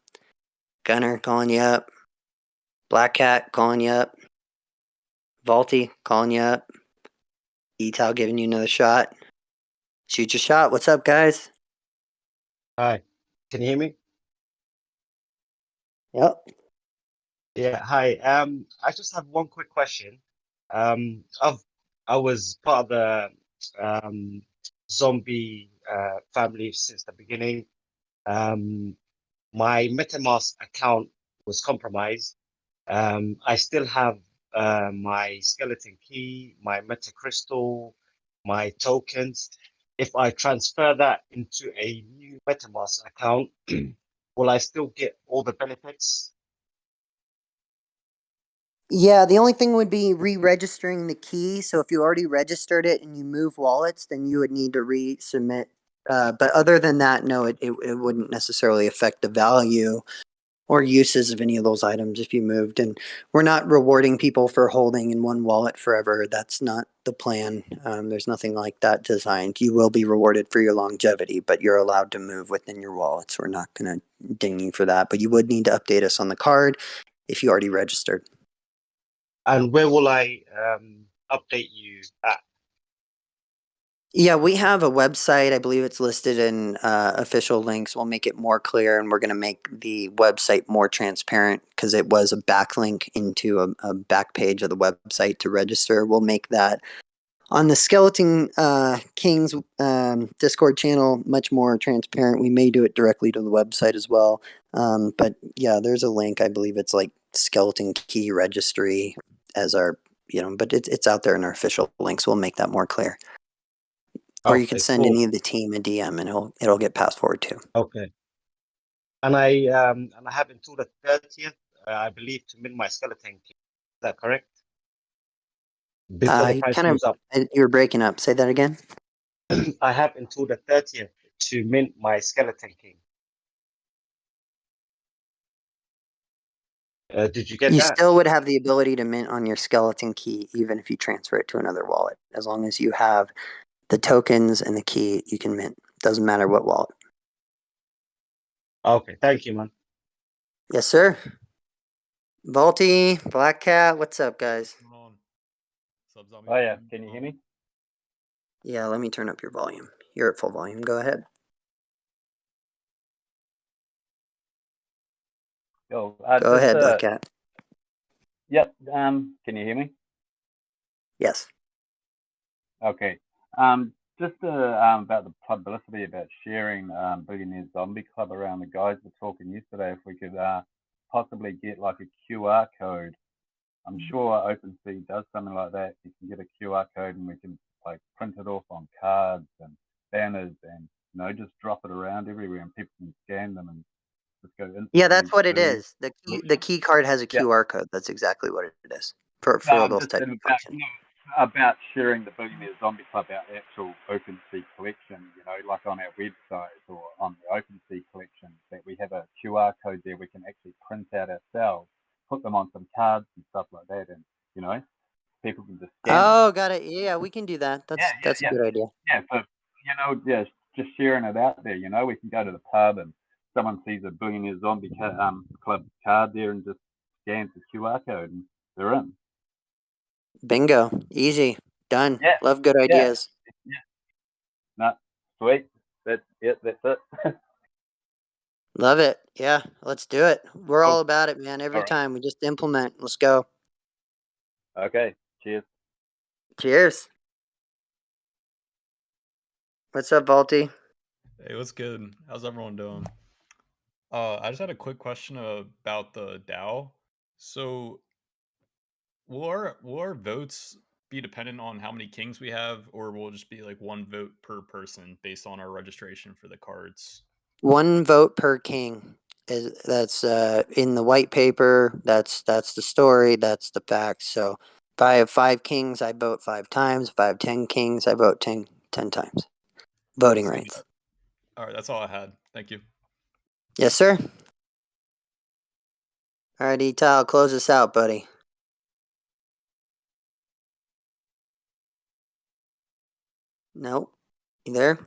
Gunner calling you up. Black Cat calling you up. Vaulty calling you up. Etal giving you another shot. Shoot your shot. What's up, guys? Hi, can you hear me? Yep. Yeah, hi. I just have one quick question. I've I was part of the zombie family since the beginning. Um, my MetaMask account was compromised. I still have my skeleton key, my meta crystal, my tokens. If I transfer that into a new MetaMask account, will I still get all the benefits? Yeah, the only thing would be re-registering the key. So if you already registered it and you move wallets, then you would need to resubmit. But other than that, no, it wouldn't necessarily affect the value or uses of any of those items if you moved. And we're not rewarding people for holding in one wallet forever. That's not the plan. There's nothing like that designed. You will be rewarded for your longevity, but you're allowed to move within your wallets. We're not going to ding you for that. But you would need to update us on the card if you already registered. And where will I update you at? Yeah, we have a website. I believe it's listed in official links. We'll make it more clear, and we're going to make the website more transparent because it was a backlink into a back page of the website to register. We'll make that on the Skeleton Kings Discord channel much more transparent. We may do it directly to the website as well. But yeah, there's a link. I believe it's like Skeleton Key Registry as our but it's out there in our official links. We'll make that more clear. Or you could Okay, send cool. any of the team a DM and it'll get passed forward too. Okay. And I have until the 30th, I believe, to mint my skeleton key. Is that correct? Before the price goes up. You're breaking up. Say that again. I have until the 30th to mint my skeleton king. Did you get You that? still would have the ability to mint on your skeleton key even if you transfer it to another wallet. As long as you have the tokens and the key, you can mint. Doesn't matter what wallet. Okay, thank you, man. Yes, sir. Volty, Black Cat, what's up, guys? Oh yeah, can you hear me? Yeah, let me turn up your volume. You're at full volume. Go ahead. Go ahead, Black Cat. Yep. Can you hear me? Yes. Okay. Just about the publicity about sharing Billionaire Zombie Club around. The guys were talking yesterday if we could possibly get like a QR code. I'm sure OpenSea does something like that. You can get a QR code and we can like print it off on cards and banners and just drop it around everywhere and people can scan them and just go instantly. Yeah, that's what it to is. The key card has a QR code. That's exactly what it is for No, those just type of about, functions. about sharing the Billionaire Zombie Club, our actual OpenSea collection, like on our website or on the OpenSea collection, that we have a QR code there we can actually print out ourselves, put them on some cards and stuff like that, and people can just scan them. Oh, got it. Yeah, we can do that. That's a good idea. Yeah, so just sharing it out there. We can go to the pub and someone sees a Billionaire Zombie Club card there and just scans the QR code and they're in. Bingo. Easy. Done. Yeah. Love good ideas. Yeah. No, sweet. That's it. That's it. Love it. Yeah, let's do it. We're Cool. all about it, man. Every All right. time we just implement. Let's go. Okay. Cheers. Cheers. What's up, Volty? Hey, what's good? How's everyone doing? I just had a quick question about the DAO. So, will our votes be dependent on how many kings we have, or will it just be like one vote per person based on our registration for the cards? One vote per king. That's in the white paper. That's the story. That's the facts. So if I have 5 kings, I vote 5 times. If I have 10 kings, I vote 10 times. Voting Sweet. rights. All right, that's all I had. Thank you. Yes, sir. All right, Etal, close us out, buddy. No, you there?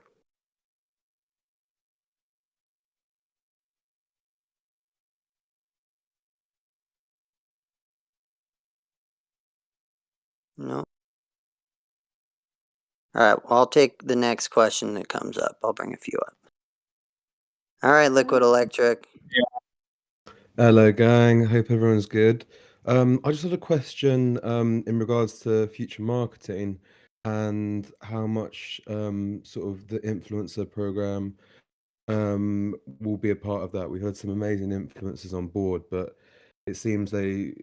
No. All right, well, I'll take the next question that comes up. I'll bring a few up. All right, Liquid Electric. Hello, gang. Hope everyone's good. I just had a question in regards to future marketing and how much sort of the influencer program will be a part of that. We had some amazing influencers on board, but it seems they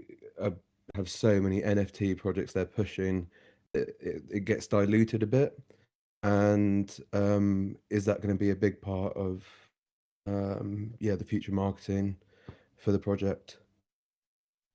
have so many NFT projects they're pushing, it gets diluted a bit. And is that going to be a big part of the future marketing for the project?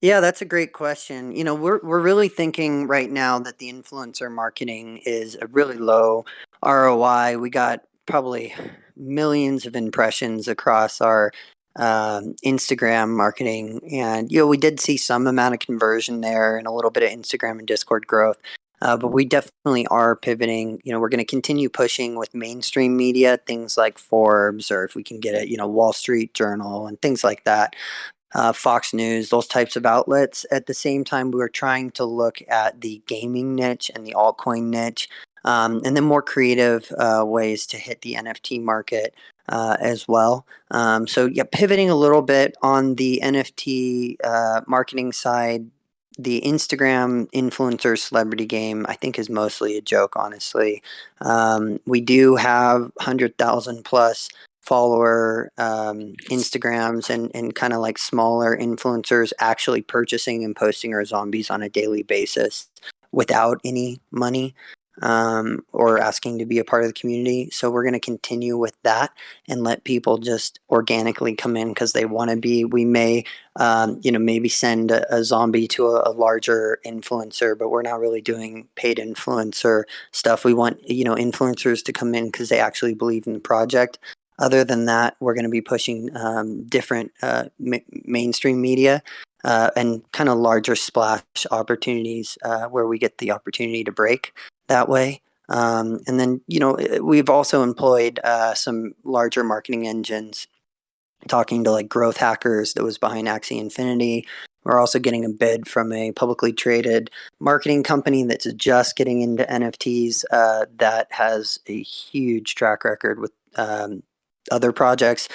Yeah, that's a great question. We're really thinking right now that the influencer marketing is a really low ROI. We got probably millions of impressions across our Instagram marketing, and we did see some amount of conversion there and a little bit of Instagram and Discord growth. But we definitely are pivoting. We're going to continue pushing with mainstream media, things like Forbes, or if we can get it, Wall Street Journal and things like that. Fox News, those types of outlets. At the same time, we were trying to look at the gaming niche and the altcoin niche, and then more creative ways to hit the NFT market as well. Pivoting a little bit on the NFT marketing side. The Instagram influencer celebrity game, I think, is mostly a joke, honestly. We do have 100,000 plus follower Instagrams and kind of like smaller influencers actually purchasing and posting our zombies on a daily basis without any money or asking to be a part of the community. So we're going to continue with that and let people just organically come in because they want to be. We may, maybe send a zombie to a larger influencer, but we're not really doing paid influencer stuff. We want, influencers to come in because they actually believe in the project. Other than that, we're going to be pushing different mainstream media and kind of larger splash opportunities where we get the opportunity to break that way. And then, we've also employed some larger marketing engines, talking to like Growth Hackers that was behind Axie Infinity. We're also getting a bid from a publicly traded marketing company that's just getting into NFTs that has a huge track record with other projects.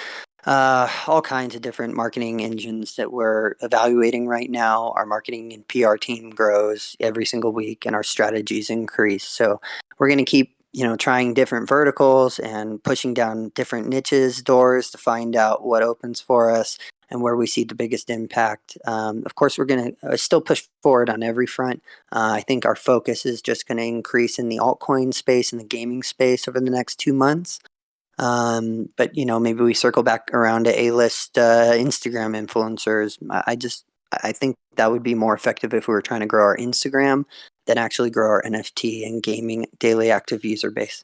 All kinds of different marketing engines that we're evaluating right now. Our marketing and PR team grows every single week, and our strategies increase. So we're going to keep, trying different verticals and pushing down different niches, doors to find out what opens for us and where we see the biggest impact. Of course, we're going to still push forward on every front. I think our focus is just going to increase in the altcoin space and the gaming space over the next 2 months. But maybe we circle back around to A-list Instagram influencers. I think that would be more effective if we were trying to grow our Instagram than actually grow our NFT and gaming daily active user base.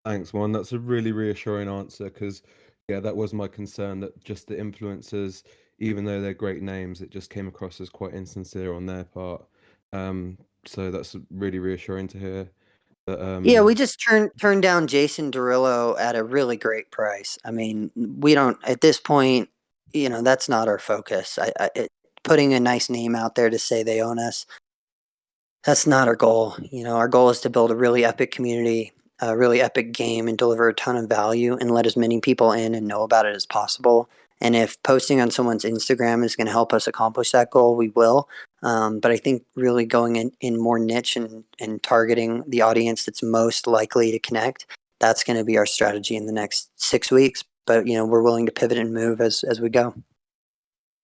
Thanks, Juan. That's a really reassuring answer because, yeah, that was my concern that just the influencers, even though they're great names, it just came across as quite insincere on their part. So that's really reassuring to hear. That, Yeah, we just turned down Jason Derulo at a really great price. I mean, we don't at this point, that's not our focus. Putting a nice name out there to say they own us, that's not our goal. Our goal is to build a really epic community, a really epic game, and deliver a ton of value and let as many people in and know about it as possible. And if posting on someone's Instagram is going to help us accomplish that goal, we will. But I think really going in more niche and targeting the audience that's most likely to connect, that's going to be our strategy in the next 6 weeks. But, we're willing to pivot and move as we go.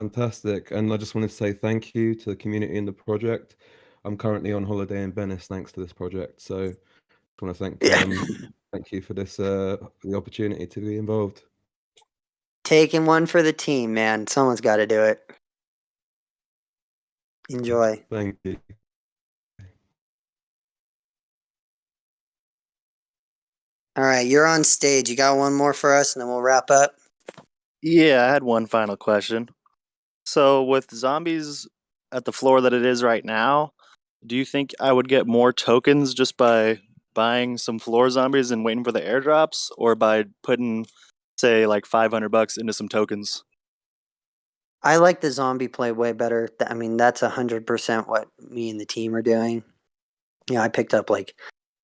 Fantastic. And I just wanted to say thank you to the community and the project. I'm currently on holiday in Venice thanks to this project. So I want to thank you for this the opportunity to be involved. Taking one for the team, man. Someone's got to do it. Enjoy. Thank you. All right, you're on stage. You got one more for us, and then we'll wrap up. Yeah, I had one final question. So, with zombies at the floor that it is right now, do you think I would get more tokens just by buying some floor zombies and waiting for the airdrops, or by putting, say, like $500 into some tokens? I like the zombie play way better. I mean, that's 100% what me and the team are doing. I picked up like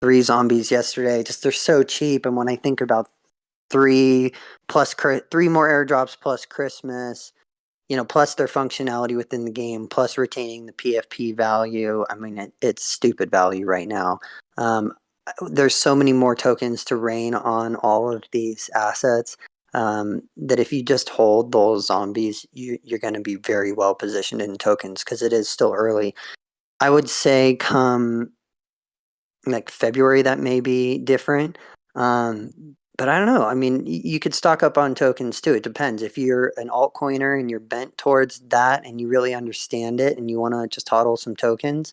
3 zombies yesterday. Just they're so cheap, and when I think about 3 more airdrops plus Christmas, plus their functionality within the game, plus retaining the PFP value. I mean, it's stupid value right now. There's so many more tokens to rain on all of these assets that if you just hold those zombies, you're going to be very well positioned in tokens because it is still early. I would say come like February, that may be different. But I don't know. I mean, you could stock up on tokens too. It depends. If you're an altcoiner and you're bent towards that and you really understand it and you want to just hodl some tokens,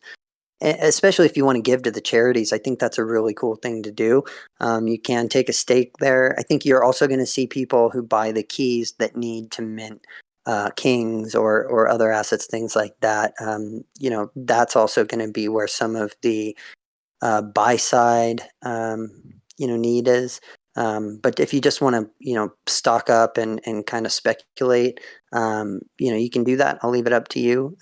especially if you want to give to the charities, I think that's a really cool thing to do. You can take a stake there. I think you're also going to see people who buy the keys that need to mint kings or other assets, things like that. That's also going to be where some of the buy side, need is. But if you just want to, stock up and kind of speculate, you can do that. I'll leave it up to you.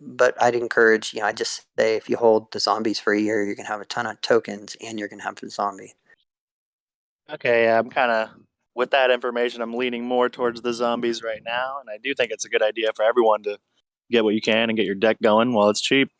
But I'd encourage, I just say if you hold the zombies for a year, you're going to have a ton of tokens and you're going to have the zombie. Okay, yeah, I'm kind of, with that information, I'm leaning more towards the zombies right now. And I do think it's a good idea for everyone to get what you can and get your deck going while it's cheap.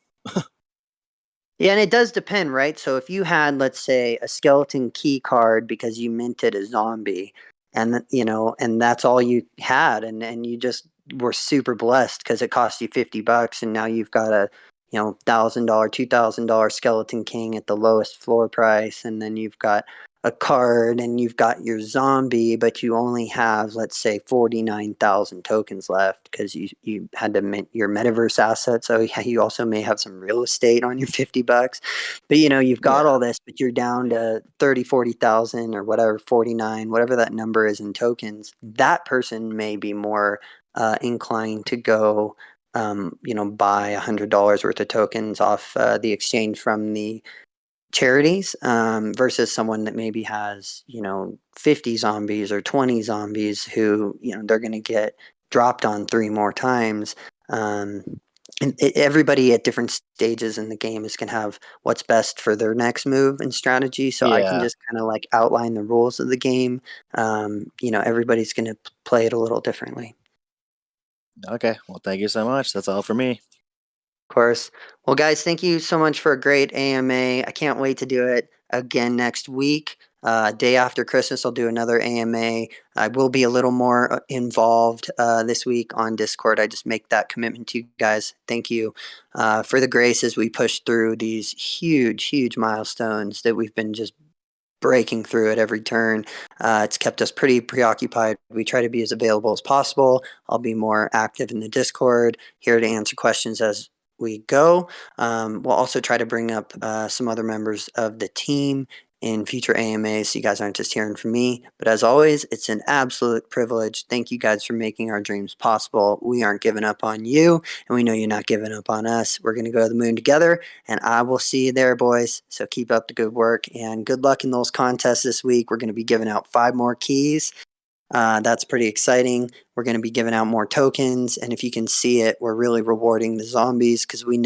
Yeah, and it does depend, right? So if you had, let's say, a skeleton key card because you minted a zombie, and and that's all you had, and you just were super blessed because it cost you $50, and now you've got a $1,000, $2,000 skeleton king at the lowest floor price, and then you've got a card and you've got your zombie, but you only have, let's say, 49,000 tokens left because you had to mint your metaverse asset. So yeah, you also may have some real estate on your $50, but you've got all this, but you're down to 30, 40,000 or whatever, 49, whatever that number is in tokens. That person may be more inclined to go, buy $100 worth of tokens off the exchange from the charities, versus someone that maybe has 50 zombies or 20 zombies who they're going to get dropped on 3 more times. And everybody at different stages in the game is going to have what's best for their next move and strategy, so I can Yeah. just kind of like outline the rules of the game. Everybody's going to play it a little differently. Okay. Well, thank you so much. That's all for me. Of course. Well, guys, thank you so much for a great AMA. I can't wait to do it again next week. Day after Christmas, I'll do another AMA. I will be a little more involved this week on Discord. I just make that commitment to you guys. Thank you for the grace as we push through these huge, huge milestones that we've been just breaking through at every turn. It's kept us pretty preoccupied. We try to be as available as possible. I'll be more active in the Discord, here to answer questions as we go. We'll also try to bring up some other members of the team in future AMAs so you guys aren't just hearing from me. But as always, it's an absolute privilege. Thank you guys for making our dreams possible. We aren't giving up on you, and we know you're not giving up on us. We're going to go to the moon together, and I will see you there, boys. So keep up the good work, and good luck in those contests this week. We're going to be giving out 5 more keys. That's pretty exciting. We're going to be giving out more tokens, and if you can see it, we're really rewarding the zombies because we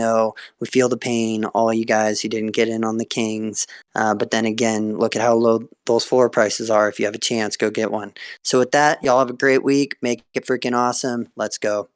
feel the pain, all you guys who didn't get in on the kings. But then again, look at how low those floor prices are. If you have a chance, go get one. So with that, y'all have a great week. Make it freaking awesome. Let's go.